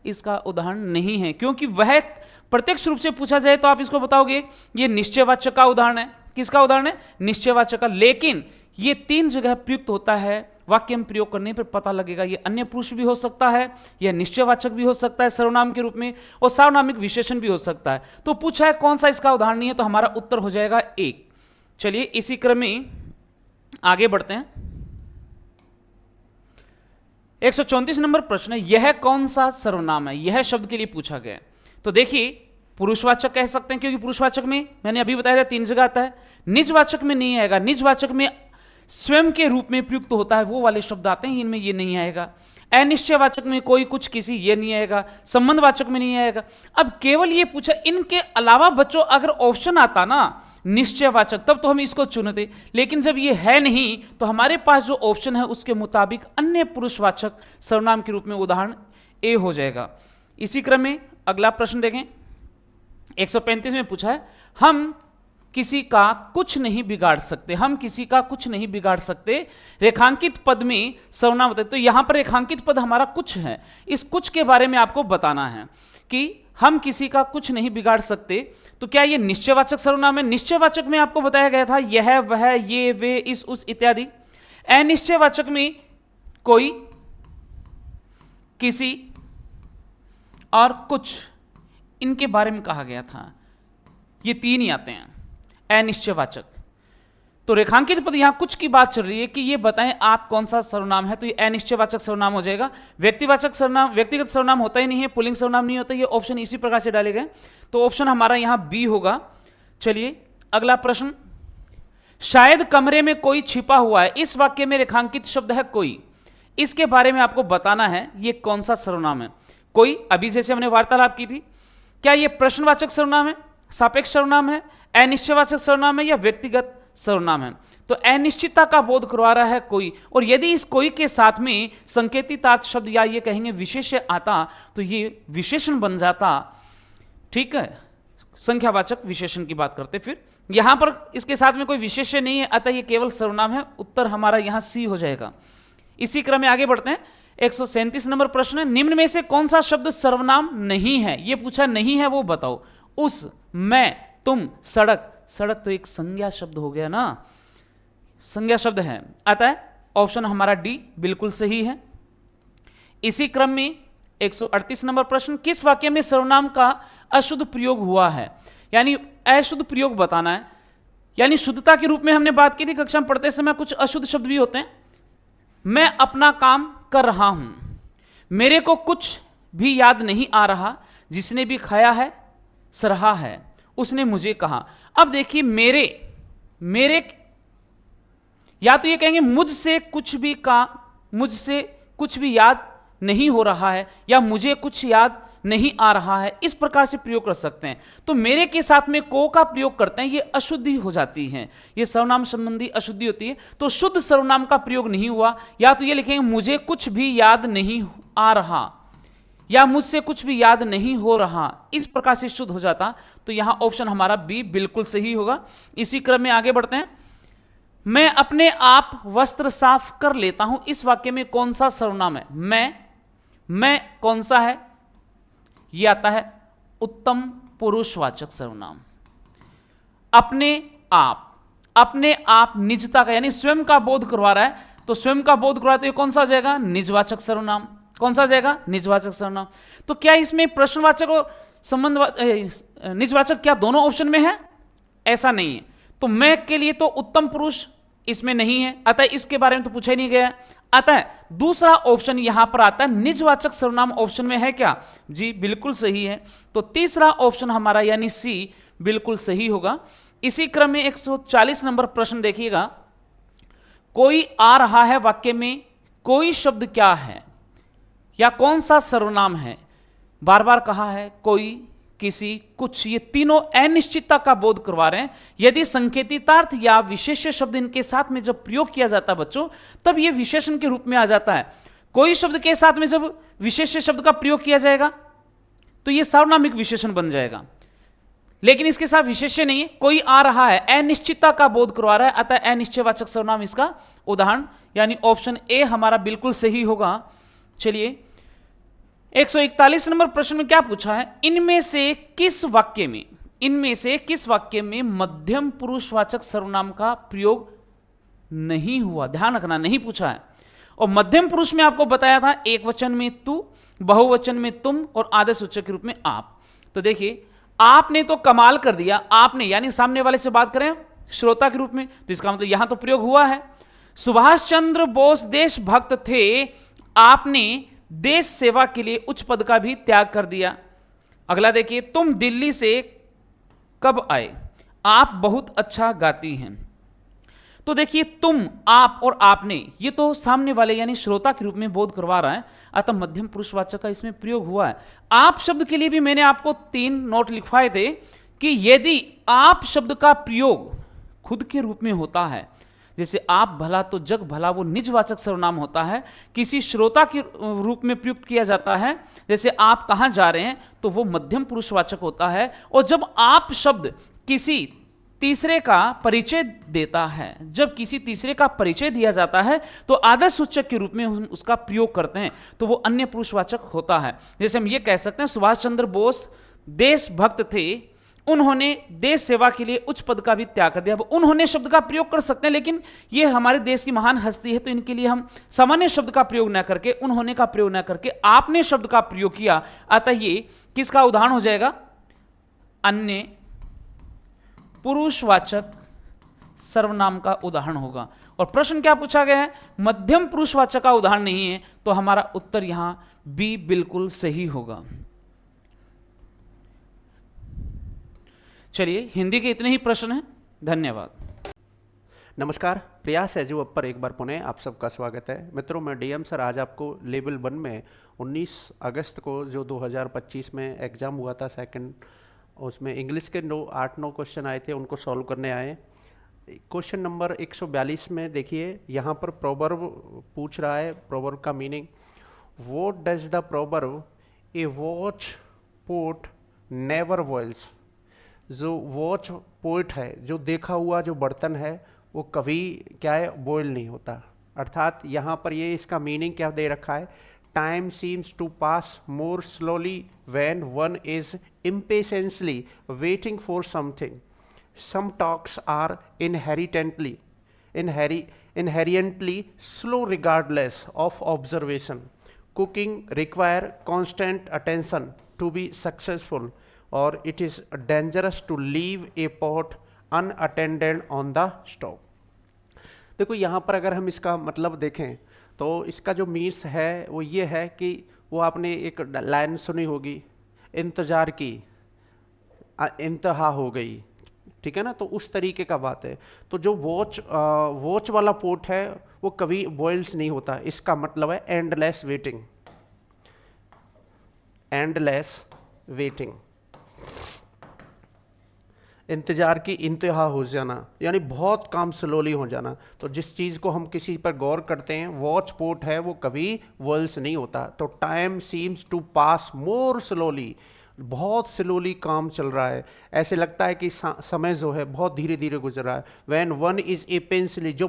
इसका उदाहरण नहीं है, क्योंकि वह प्रत्यक्ष रूप से पूछा जाए तो आप इसको बताओगे ये निश्चयवाचक का उदाहरण है। किसका उदाहरण है? निश्चयवाचक का। लेकिन ये 3 जगह प्रयुक्त होता है, वाक्य में प्रयोग करने पर पता लगेगा ये अन्य पुरुष भी हो सकता है, यह निश्चयवाचक भी हो सकता है सर्वनाम के रूप में, और सार्वनामिक विशेषण भी हो सकता है। तो पूछा है कौन सा इसका उदाहरण नहीं है, तो हमारा उत्तर हो जाएगा 1। चलिए इसी क्रम में आगे बढ़ते हैं। 134 नंबर प्रश्न है, यह कौन सा सर्वनाम है, यह शब्द के लिए पूछा गया है। तो देखिए पुरुषवाचक कह सकते हैं, क्योंकि पुरुषवाचक में मैंने अभी बताया था 3 जगह आता है। निजवाचक में नहीं आएगा, निजवाचक में स्वयं के रूप में प्रयुक्त होता है वो वाले शब्द आते हैं, इनमें ये नहीं आएगा। अनिश्चयवाचक में कोई, कुछ, किसी, ये नहीं आएगा। संबंधवाचक में नहीं आएगा। अब केवल ये पूछा, इनके अलावा बच्चों अगर ऑप्शन आता ना निश्चयवाचक, तब तो हम इसको चुनते, लेकिन जब ये है नहीं तो हमारे पास जो ऑप्शन है उसके मुताबिक अन्य पुरुषवाचक सर्वनाम के रूप में उदाहरण ए हो जाएगा। इसी क्रम में अगला प्रश्न देखें। 135 में पूछा है, हम किसी का कुछ नहीं बिगाड़ सकते, हम किसी का कुछ नहीं बिगाड़ सकते, रेखांकित पद में सर्वनाम बताए। तो यहां पर रेखांकित पद हमारा कुछ है, इस कुछ के बारे में आपको बताना है कि हम किसी का कुछ नहीं बिगाड़ सकते। तो क्या ये निश्चयवाचक सर्वनाम है? निश्चयवाचक में आपको बताया गया था यह, वह, ये, वे, इस, उस इत्यादि। अनिश्चयवाचक में कोई, किसी और कुछ, इनके बारे में कहा गया था। ये 3 ही आते हैं अनिश्चयवाचक। तो तो रेखांकित पद यहां कुछ की बात चल रही है कि ये बताएं आप कौन सा सर्वनाम है, तो ये अनिश्चयवाचक सर्वनाम हो जाएगा। व्यक्तिवाचक सर्वनाम, व्यक्तिगत सर्वनाम होता ही नहीं है, पुल्लिंग सर्वनाम नहीं होता, ये ऑप्शन इसी प्रकार से डाले गए, तो ऑप्शन हमारा यहां बी होगा। चलिए अगला प्रश्न, शायद कमरे में कोई छिपा हुआ है, इस वाक्य में रेखांकित शब्द है कोई, इसके बारे में आपको बताना है ये कौन सा सर्वनाम है। कोई, अभी जैसे हमने वार्तालाप की थी, क्या ये प्रश्नवाचक सर्वनाम है, सापेक्ष सर्वनाम है, अनिश्चयवाचक सर्वनाम है या व्यक्तिगत सर्वनाम है। तो अनिश्चितता का बोध करवा रहा है कोई, और यदि इस कोई के साथ में संकेतितार्थ शब्द या ये कहेंगे विशेष्य आता तो ये विशेषण बन जाता, ठीक है, संख्यावाचक विशेषण की बात करते। फिर यहां पर इसके साथ में कोई विशेष्य नहीं है, अतः ये केवल सर्वनाम है, उत्तर हमारा यहां सी हो जाएगा। इसी क्रम में आगे बढ़ते हैं। 137 नंबर प्रश्न है, निम्न में से कौन सा शब्द सर्वनाम नहीं है, ये पूछा नहीं है वो बताओ। उस, मैं, तुम, सड़क, सड़क तो एक संज्ञा शब्द हो गया ना, संज्ञा शब्द है, अतः ऑप्शन हमारा डी बिल्कुल सही है। इसी क्रम में 138 नंबर प्रश्न, किस वाक्य में सर्वनाम का अशुद्ध प्रयोग हुआ है, यानी अशुद्ध प्रयोग बताना है। यानी शुद्धता के रूप में हमने बात की थी कक्षा में पढ़ते समय, कुछ अशुद्ध शब्द भी होते हैं। मैं अपना काम कर रहा हूं, मेरे को कुछ भी याद नहीं आ रहा, जिसने भी खाया है सराहा है, उसने मुझे कहा। अब देखिए मेरे या तो ये कहेंगे मुझसे कुछ भी याद नहीं हो रहा है, या मुझे कुछ याद नहीं आ रहा है, इस प्रकार से प्रयोग कर सकते हैं। तो मेरे के साथ में को का प्रयोग करते हैं, ये अशुद्धि हो जाती है, ये सर्वनाम संबंधी अशुद्धि होती है। तो शुद्ध सर्वनाम का प्रयोग नहीं हुआ, या तो ये लिखेंगे मुझे कुछ भी याद नहीं आ रहा, या मुझसे कुछ भी याद नहीं हो रहा, इस प्रकार से शुद्ध हो जाता। तो यहां ऑप्शन हमारा बी बिल्कुल सही होगा। इसी क्रम में आगे बढ़ते हैं। मैं अपने आप वस्त्र साफ कर लेता हूं, इस वाक्य में कौन सा सर्वनाम है। मैं कौन सा है, यह आता है उत्तम पुरुषवाचक सर्वनाम। अपने आप निजता का, यानी स्वयं का बोध करवा रहा है, तो स्वयं का बोध करवा, तो ये कौन सा हो जाएगा, निजवाचक सर्वनाम। कौन सा जाएगा, निजवाचक सर्वनाम। तो क्या इसमें प्रश्नवाचक और निजवाचक क्या दोनों ऑप्शन में है, ऐसा नहीं है। तो मैं के लिए तो उत्तम पुरुष इसमें नहीं है, अतः इसके बारे में तो पूछा ही नहीं गया। अतः दूसरा ऑप्शन यहां पर आता है, निजवाचक सर्वनाम ऑप्शन में है क्या, जी बिल्कुल सही है। तो तीसरा ऑप्शन हमारा यानी सी बिल्कुल सही होगा। इसी क्रम में 140 नंबर प्रश्न देखिएगा, कोई आ रहा है वाक्य में कोई शब्द क्या है या कौन सा सर्वनाम है। बार बार कहा है कोई, किसी, कुछ, ये तीनों अनिश्चितता का बोध करवा रहे हैं। यदि संकेतितार्थ या विशेष्य शब्द इनके साथ में जब प्रयोग किया जाता है बच्चों, तब ये विशेषण के रूप में आ जाता है। कोई शब्द के साथ में जब विशेष्य शब्द का प्रयोग किया जाएगा तो ये सार्वनामिक विशेषण बन जाएगा, लेकिन इसके साथ विशेष्य नहीं है। कोई आ रहा है अनिश्चितता का बोध करवा रहा है, अतः अनिश्चयवाचक सर्वनाम इसका उदाहरण, यानी ऑप्शन ए हमारा बिल्कुल सही होगा। चलिए 141 नंबर प्रश्न में क्या पूछा है, इनमें से किस वाक्य में मध्यम पुरुषवाचक सर्वनाम का प्रयोग नहीं हुआ। ध्यान रखना, नहीं पूछा है। और मध्यम पुरुष में आपको बताया था एक वचन में तू, बहुवचन में तुम और आदेश सूचक के रूप में आप। तो देखिए आपने तो कमाल कर दिया, आपने यानी सामने वाले से बात करें श्रोता के रूप में, तो इसका मतलब यहां तो प्रयोग हुआ है। सुभाष चंद्र बोस देशभक्त थे, आपने देश सेवा के लिए उच्च पद का भी त्याग कर दिया। अगला देखिए, तुम दिल्ली से कब आए, आप बहुत अच्छा गाती हैं। तो देखिए तुम, आप और आपने, ये तो सामने वाले यानी श्रोता के रूप में बोध करवा रहा है, अतः मध्यम पुरुषवाचक का इसमें प्रयोग हुआ है। आप शब्द के लिए भी मैंने आपको 3 नोट लिखवाए थे कि यदि आप शब्द का प्रयोग खुद के रूप में होता है, जैसे आप भला तो जग भला, वो निजवाचक सर्वनाम होता है, किसी श्रोता के रूप में प्रयुक्त किया जाता है, जैसे आप कहां जा रहे हैं, तो वो मध्यम पुरुषवाचक होता है। और जब आप शब्द किसी तीसरे का परिचय देता है, जब किसी तीसरे का परिचय दिया जाता है, तो आदर्श सूचक के रूप में हम उसका प्रयोग करते हैं, तो वो अन्य पुरुषवाचक होता है। जैसे हम ये कह सकते हैं सुभाष चंद्र बोस देशभक्त थे, उन्होंने देश सेवा के लिए उच्च पद का भी त्याग कर दिया। उन्होंने शब्द का प्रयोग कर सकते हैं, लेकिन ये हमारे देश की महान हस्ती है, तो इनके लिए हम सामान्य शब्द का प्रयोग न करके, उन्होंने का प्रयोग न करके आपने शब्द का प्रयोग किया, अतः ये किसका उदाहरण हो जाएगा, अन्य पुरुषवाचक सर्वनाम का उदाहरण होगा। और प्रश्न क्या पूछा गया है, मध्यम पुरुषवाचक का उदाहरण नहीं है, तो हमारा उत्तर यहां बी बिल्कुल सही होगा। चलिए, हिंदी के इतने ही प्रश्न हैं। धन्यवाद। नमस्कार, प्रयास एजुअप पर एक बार पुनः आप सबका स्वागत है। मित्रों, मैं डीएम सर आज आपको लेवल 1 में 19 अगस्त को जो 2025 में एग्ज़ाम हुआ था सेकंड, उसमें इंग्लिश के 8-9 क्वेश्चन आए थे, उनको सॉल्व करने आए। क्वेश्चन नंबर 142 में देखिए, यहाँ पर प्रोवर्ब पूछ रहा है। प्रोवर्ब का meaning, what does the proverb a watch pot never boils. जो वॉच पोट है, जो देखा हुआ जो बर्तन है, वो कभी क्या है, बॉयल नहीं होता। अर्थात यहाँ पर ये इसका मीनिंग क्या दे रखा है, time seems to pass more slowly when one is impatiently waiting for something. Some talks are inherently slow regardless of observation. Cooking require constant attention to be successful, or it is dangerous to leave a pot unattended on the stove. देखो यहाँ पर अगर हम इसका मतलब देखें तो इसका जो मीन्स है वो ये है कि वो आपने एक लाइन सुनी होगी, इंतज़ार की इंतहा हो गई, ठीक है ना। तो उस तरीके का बात है। तो जो वॉच वाला पोर्ट है वो कभी बॉइल्स नहीं होता। इसका मतलब है एंडलेस वेटिंग, एंडलेस वेटिंग, इंतज़ार की इंतहा हो जाना, यानी बहुत काम स्लोली हो जाना। तो जिस चीज़ को हम किसी पर गौर करते हैं, वॉच पोर्ट है, वो कभी बॉइल्स नहीं होता। तो time seems to pass more slowly, बहुत स्लोली काम चल रहा है, ऐसे लगता है कि समय जो है बहुत धीरे धीरे गुजर रहा है। व्हेन वन इज पेंसली, जो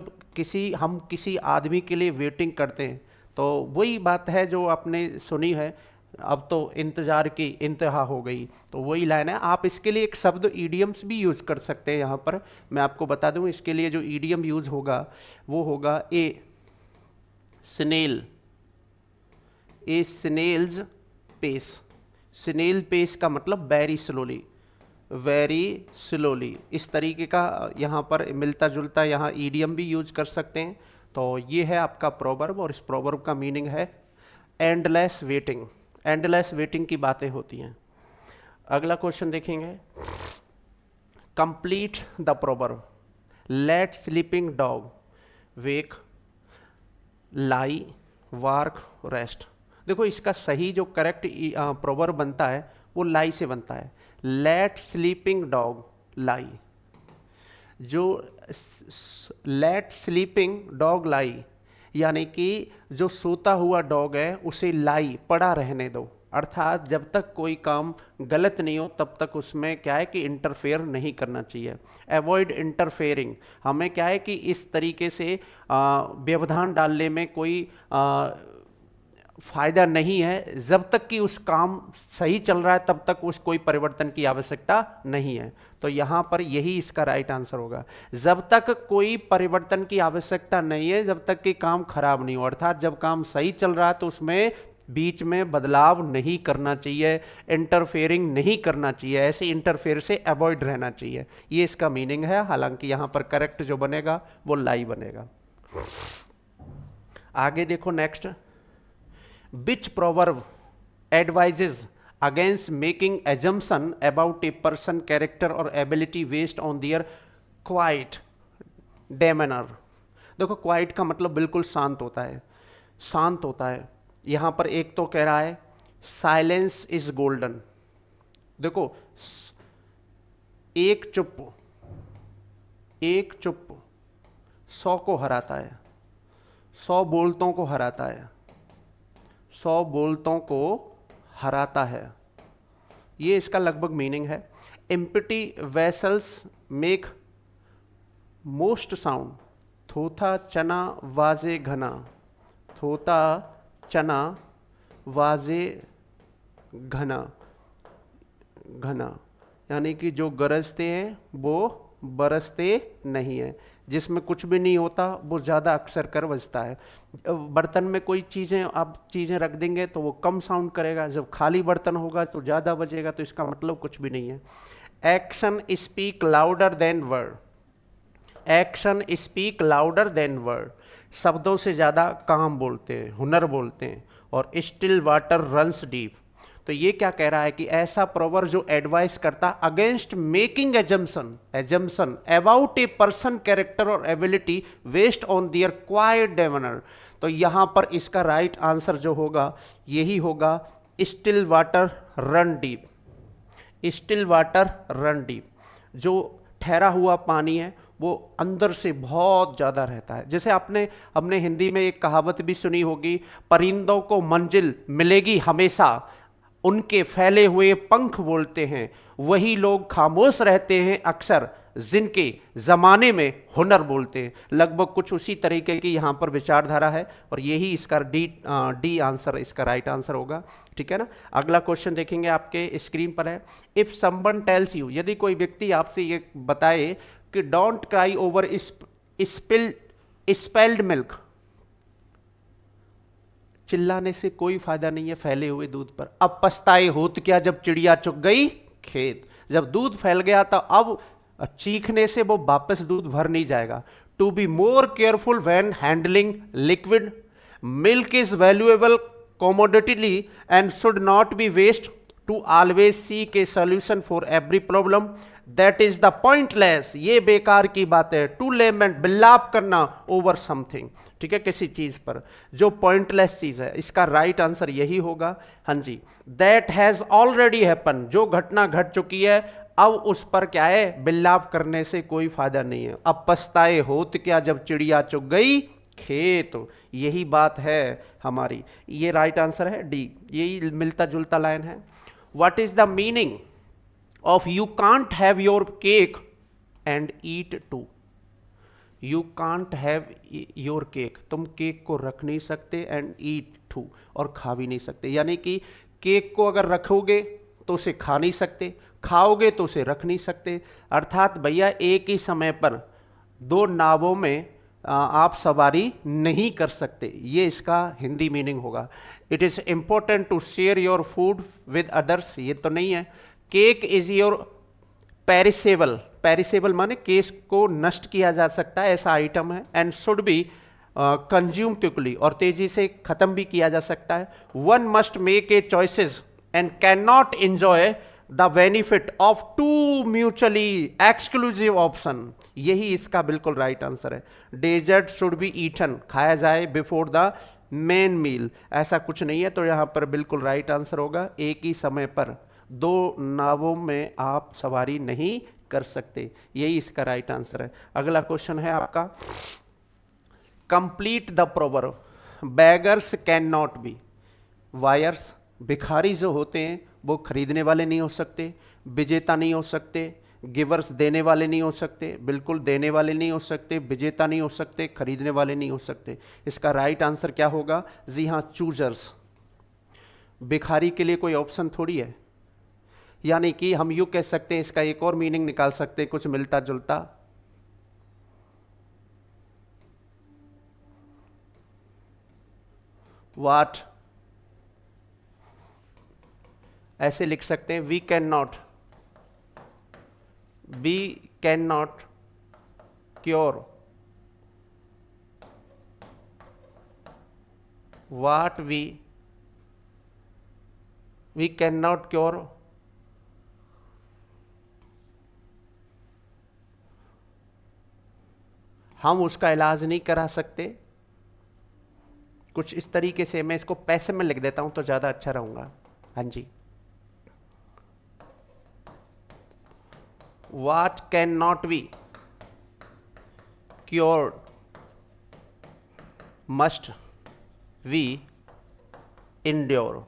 हम किसी आदमी के लिए वेटिंग करते हैं, तो वही बात है जो आपने सुनी है, अब तो इंतज़ार की इंतहा हो गई। तो वही लाइन है। आप इसके लिए एक शब्द ईडियम्स भी यूज़ कर सकते हैं। यहाँ पर मैं आपको बता दूँ, इसके लिए जो ईडियम यूज़ होगा वो होगा ए स्नेल्स पेस। स्नेल पेस का मतलब वेरी स्लोली, इस तरीके का यहाँ पर मिलता जुलता यहाँ ईडियम भी यूज कर सकते हैं। तो ये है आपका प्रोवर्ब, और इस प्रोवर्ब का मीनिंग है एंडलेस वेटिंग। एंडलेस वेटिंग की बातें होती हैं। अगला क्वेश्चन देखेंगे, complete the proverb, let sleeping dog wake, lie, work, rest. देखो इसका सही जो करेक्ट प्रोवर्ब बनता है वो लाई से बनता है। लेट स्लीपिंग डॉग लाई, जो लेट स्लीपिंग डॉग लाई, यानी कि जो सोता हुआ डॉग है उसे लाई, पड़ा रहने दो। अर्थात जब तक कोई काम गलत नहीं हो तब तक उसमें क्या है कि इंटरफेयर नहीं करना चाहिए। अवॉइड इंटरफेयरिंग, हमें क्या है कि इस तरीके से व्यवधान डालने में कोई फ़ायदा नहीं है। जब तक कि उस काम सही चल रहा है तब तक उस कोई परिवर्तन की आवश्यकता नहीं है। तो यहाँ पर यही इसका राइट आंसर होगा। जब तक कोई परिवर्तन की आवश्यकता नहीं है, जब तक कि काम खराब नहीं हो। अर्थात जब काम सही चल रहा है तो उसमें बीच में बदलाव नहीं करना चाहिए, इंटरफेयरिंग नहीं करना चाहिए, ऐसे इंटरफेयर से अवॉइड रहना चाहिए। ये इसका मीनिंग है। हालांकि यहाँ पर करेक्ट जो बनेगा वो लाई बनेगा। आगे देखो next, Which proverb advises against making assumption about a person character or ability based on their quiet demeanor? देखो क्वाइट का मतलब बिल्कुल शांत होता है, शांत होता है। यहाँ पर एक तो कह रहा है साइलेंस इज गोल्डन। देखो एक चुप 100 को हराता है, 100 बोलतों को हराता है, 100 बोलतों को हराता है। ये इसका लगभग मीनिंग है। Empty vessels make most sound, थोथा चना वाजे घना, थोथा चना वाजे घना, यानी कि जो गरजते हैं वो बरसते नहीं है। जिसमें कुछ भी नहीं होता वो ज़्यादा अक्सर कर बजता है। बर्तन में कोई आप चीज़ें रख देंगे तो वो कम साउंड करेगा, जब खाली बर्तन होगा तो ज़्यादा बजेगा। तो इसका मतलब कुछ भी नहीं है। Action speak louder than word, action speak louder than word, शब्दों से ज़्यादा काम बोलते हैं, हुनर बोलते हैं। और स्टिल वाटर रन्स डीप, तो ये क्या कह रहा है कि ऐसा प्रोवर्ब जो एडवाइस करता against making assumption about a person character or ability based on their quiet demeanour. तो यहाँ पर इसका राइट आंसर जो होगा यही होगा still water run deep. Still water run deep, जो ठहरा हुआ पानी है वो अंदर से बहुत ज़्यादा रहता है। जैसे हमने हिंदी में एक कहावत भी सुनी होगी, परिंदों को मंजिल मिलेगी हमेशा, उनके फैले हुए पंख बोलते हैं, वही लोग खामोश रहते हैं अक्सर जिनके ज़माने में हुनर बोलते हैं। लगभग कुछ उसी तरीके की यहाँ पर विचारधारा है और यही इसका डी आंसर इसका राइट आंसर होगा। ठीक है ना। अगला क्वेश्चन देखेंगे, आपके स्क्रीन पर है। इफ़ समवन टेल्स यू, यदि कोई व्यक्ति आपसे ये बताए कि don't cry over spelled milk, चिल्लाने से कोई फायदा नहीं है फैले हुए दूध पर। अब पछताए होत क्या जब चिड़िया चुग गई खेत, जब दूध फैल गया तो अब चीखने से वो वापस दूध भर नहीं जाएगा। To be more careful when handling liquid milk is valuable commodity and should not be waste, to always seek a solution for every problem, that is the pointless, ये बेकार की बात है। टू lament, बिलाप करना over something, ठीक है, किसी चीज पर जो पॉइंटलेस चीज है, इसका राइट आंसर यही होगा। हाँ जी, that has already happened, जो घटना घट चुकी है अब उस पर क्या है, बिलाप करने से कोई फायदा नहीं है। अब पछताए होत क्या जब चिड़िया चुग गई खेत, यही बात है हमारी। ये राइट आंसर है डी, यही मिलता जुलता लाइन है। What is the meaning of you can't have your cake and eat too? You can't have your cake, तुम केक को रख नहीं सकते, एंड ईट टू, और खा भी नहीं सकते। यानी कि केक को अगर रखोगे तो उसे खा नहीं सकते, खाओगे तो उसे रख नहीं सकते। अर्थात भैया एक ही समय पर दो नावों में आप सवारी नहीं कर सकते, ये इसका हिंदी मीनिंग होगा। It is important to share your food with others, ये तो नहीं है। Cake is your perishable, perishable माने केक को नष्ट किया जा सकता है ऐसा आइटम है। And should be consume quickly, और तेजी से खत्म भी किया जा सकता है। One must make a choices and can not enjoy the benefit of two mutually exclusive option, यही इसका बिल्कुल राइट आंसर है। डेजर्ट शुड बी ईटन, खाया जाए बिफोर द मेन मील, ऐसा कुछ नहीं है। तो यहाँ पर बिल्कुल राइट आंसर होगा एक ही समय पर दो नावों में आप सवारी नहीं कर सकते, यही इसका राइट आंसर है। अगला क्वेश्चन है आपका, complete the proverb, beggars can not be wires, भिखारी जो होते हैं वो खरीदने वाले नहीं हो सकते, विजेता नहीं हो सकते, गिवर्स देने वाले नहीं हो सकते, बिल्कुल देने वाले नहीं हो सकते, विजेता नहीं हो सकते, खरीदने वाले नहीं हो सकते। इसका राइट आंसर क्या होगा? जी हाँ, चूजर्स। भिखारी के लिए कोई ऑप्शन थोड़ी है। यानी कि हम यूँ कह सकते हैं, इसका एक और मीनिंग निकाल सकते हैं कुछ मिलता जुलता, वाट, ऐसे लिख सकते हैं, we can not cure what we can not cure हम उसका इलाज नहीं करा सकते। कुछ इस तरीके से, मैं इसको पैसे में लिख देता हूं तो ज्यादा अच्छा रहूंगा। हाँ जी, what cannot be cured must we endure,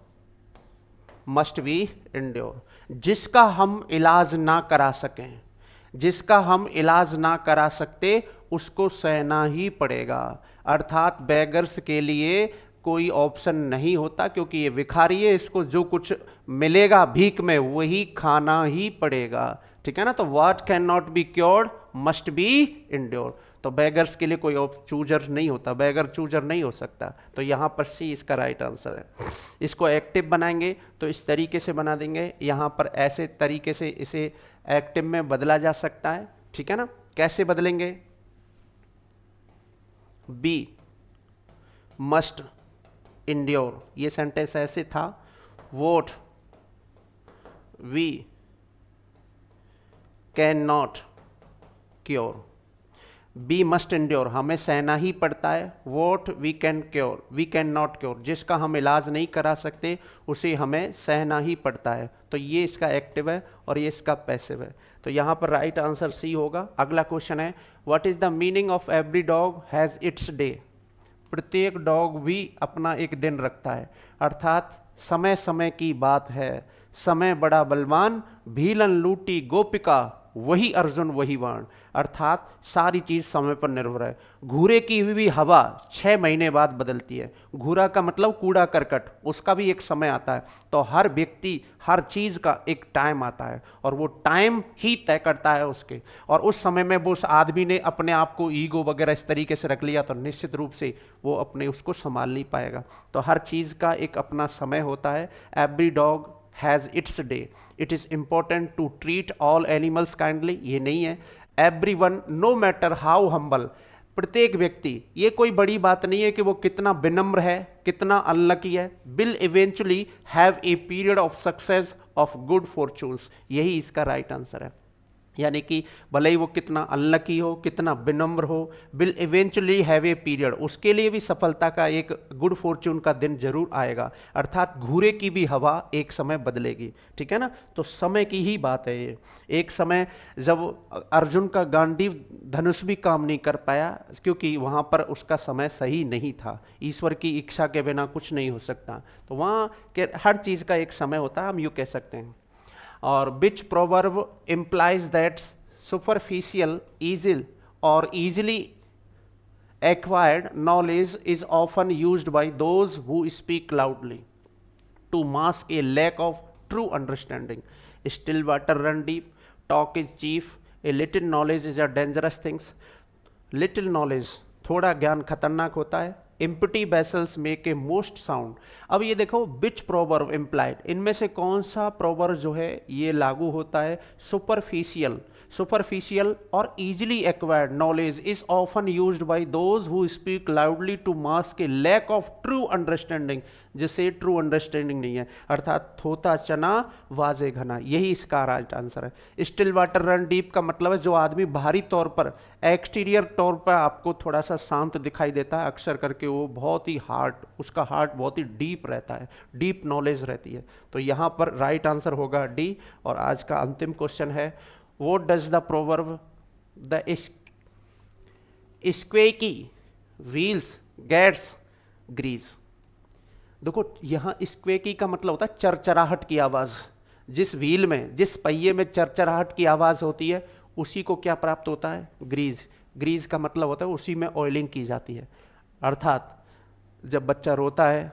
must we endure, जिसका हम इलाज ना करा सकें, जिसका हम इलाज ना करा सकते उसको सहना ही पड़ेगा। अर्थात बेगर्स के लिए कोई ऑप्शन नहीं होता, क्योंकि ये भिखारी है, इसको जो कुछ मिलेगा भीख में वही खाना ही पड़ेगा। ठीक है ना। तो what can not be cured must be endured. तो बेगर्स के लिए कोई चूजर नहीं होता, बेगर चूजर नहीं हो सकता। तो यहाँ पर सी इसका राइट आंसर है। इसको एक्टिव बनाएंगे तो इस तरीके से बना देंगे, यहाँ पर ऐसे तरीके से इसे एक्टिव में बदला जा सकता है। ठीक है ना। कैसे बदलेंगे? बी मस्ट इंड्योर, ये सेंटेंस ऐसे था, what we can not cure. Be must endure, हमें सहना ही पड़ता है, what we can cure, we can not cure, जिसका हम इलाज नहीं करा सकते उसे हमें सहना ही पड़ता है। तो ये इसका एक्टिव है और ये इसका पैसिव है। तो यहाँ पर राइट आंसर सी होगा। अगला क्वेश्चन है, what is the meaning of every dog has its day. प्रत्येक डॉग भी अपना एक दिन रखता है, अर्थात समय समय की बात है। समय बड़ा बलवान, भीलन लूटी गोपिका, वही अर्जुन वही बाण, अर्थात सारी चीज समय पर निर्भर है। घूरे की भी हवा 6 महीने बाद बदलती है। घूरा का मतलब कूड़ा करकट, उसका भी एक समय आता है। तो हर व्यक्ति, हर चीज का एक टाइम आता है और वो टाइम ही तय करता है उसके। और उस समय में वो उस आदमी ने अपने आप को ईगो वगैरह इस तरीके से रख लिया तो निश्चित रूप से वो अपने उसको संभाल नहीं पाएगा। तो हर चीज का एक अपना समय होता है। Every dog has its day, it is important to treat all animals kindly, ये नहीं है। Everyone no matter how humble, प्रत्येक व्यक्ति, ये कोई बड़ी बात नहीं है कि वो कितना विनम्र है, कितना अनलकी है, will eventually have a period of success of good fortunes, यही इसका राइट आंसर है। यानी कि भले ही वो कितना अनलकी हो, कितना विनम्र हो, will eventually have a period, उसके लिए भी सफलता का एक गुड फॉर्चून का दिन जरूर आएगा। अर्थात घूरे की भी हवा एक समय बदलेगी, ठीक है ना। तो समय की ही बात है ये। एक समय जब अर्जुन का गांडीव धनुष भी काम नहीं कर पाया क्योंकि वहाँ पर उसका समय सही नहीं था। ईश्वर की इच्छा के बिना कुछ नहीं हो सकता। तो वहाँ के हर चीज़ का एक समय होता है, हम यूँ कह सकते हैं। और which proverb implies that superficial, easy or easily acquired knowledge is often used by those who speak loudly to mask a lack of true understanding. Still water run deep, talk is chief, a little knowledge is a dangerous thing. Little knowledge, थोड़ा ज्ञान खतरनाक होता है। Empty vessels make a most sound। अब ये देखो which proverb implied, इनमें से कौन सा proverb जो है ये लागू होता है। superficial, superficial और easily acquired knowledge is often used by those who speak loudly to mask a lack of true understanding, जिसे true understanding नहीं है, अर्थात थोता चना वाजे घना, यही इसका राइट आंसर है। स्टिल वाटर रन डीप का मतलब है जो आदमी बाहरी तौर पर, एक्सटीरियर तौर पर आपको थोड़ा सा शांत दिखाई देता है, अक्सर करके वो बहुत ही हार्ट, उसका हार्ट बहुत ही डीप रहता है, डीप नॉलेज रहती है। तो यहाँ पर राइट आंसर होगा डी। और आज का अंतिम क्वेश्चन है, what does the proverb the squeaky wheels gets grease. देखो यहाँ स्क्वेकी का मतलब होता है चरचराहट की आवाज़। जिस व्हील में, जिस पहिए में चरचराहट की आवाज़ होती है उसी को क्या प्राप्त होता है, ग्रीज। ग्रीज का मतलब होता है उसी में ऑयलिंग की जाती है। अर्थात जब बच्चा रोता है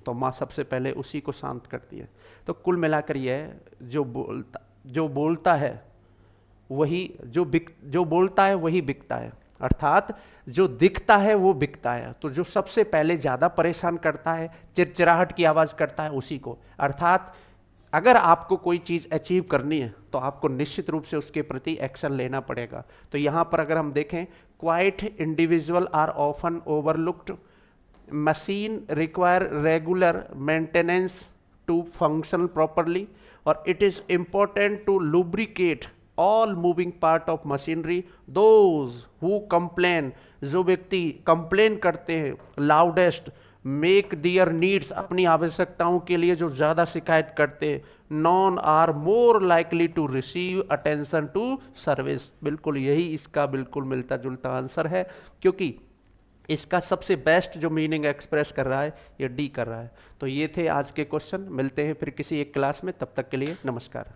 तो माँ सबसे पहले उसी को शांत करती है। तो कुल मिलाकर ये है, जो बोलता है वही, जो बोलता है वही बिकता है, अर्थात जो दिखता है वो बिकता है। तो जो सबसे पहले ज़्यादा परेशान करता है, चिरचिराहट की आवाज़ करता है, उसी को। अर्थात अगर आपको कोई चीज़ अचीव करनी है तो आपको निश्चित रूप से उसके प्रति एक्शन लेना पड़ेगा। तो यहाँ पर अगर हम देखें, quiet individual are often overlooked, machine require regular maintenance to function properly, और it is important to lubricate all moving part of machinery. Those who complain, जो व्यक्ति कंप्लेन करते हैं लाउडेस्ट, मेक दियर नीड्स, अपनी आवश्यकताओं के लिए जो ज़्यादा शिकायत करते हैं, none are more likely to receive attention to service. बिल्कुल यही इसका बिल्कुल मिलता जुलता आंसर है, क्योंकि इसका सबसे बेस्ट जो मीनिंग एक्सप्रेस कर रहा है ये डी कर रहा है। तो ये थे आज के क्वेश्चन। मिलते हैं फिर किसी एक क्लास में, तब तक के लिए नमस्कार।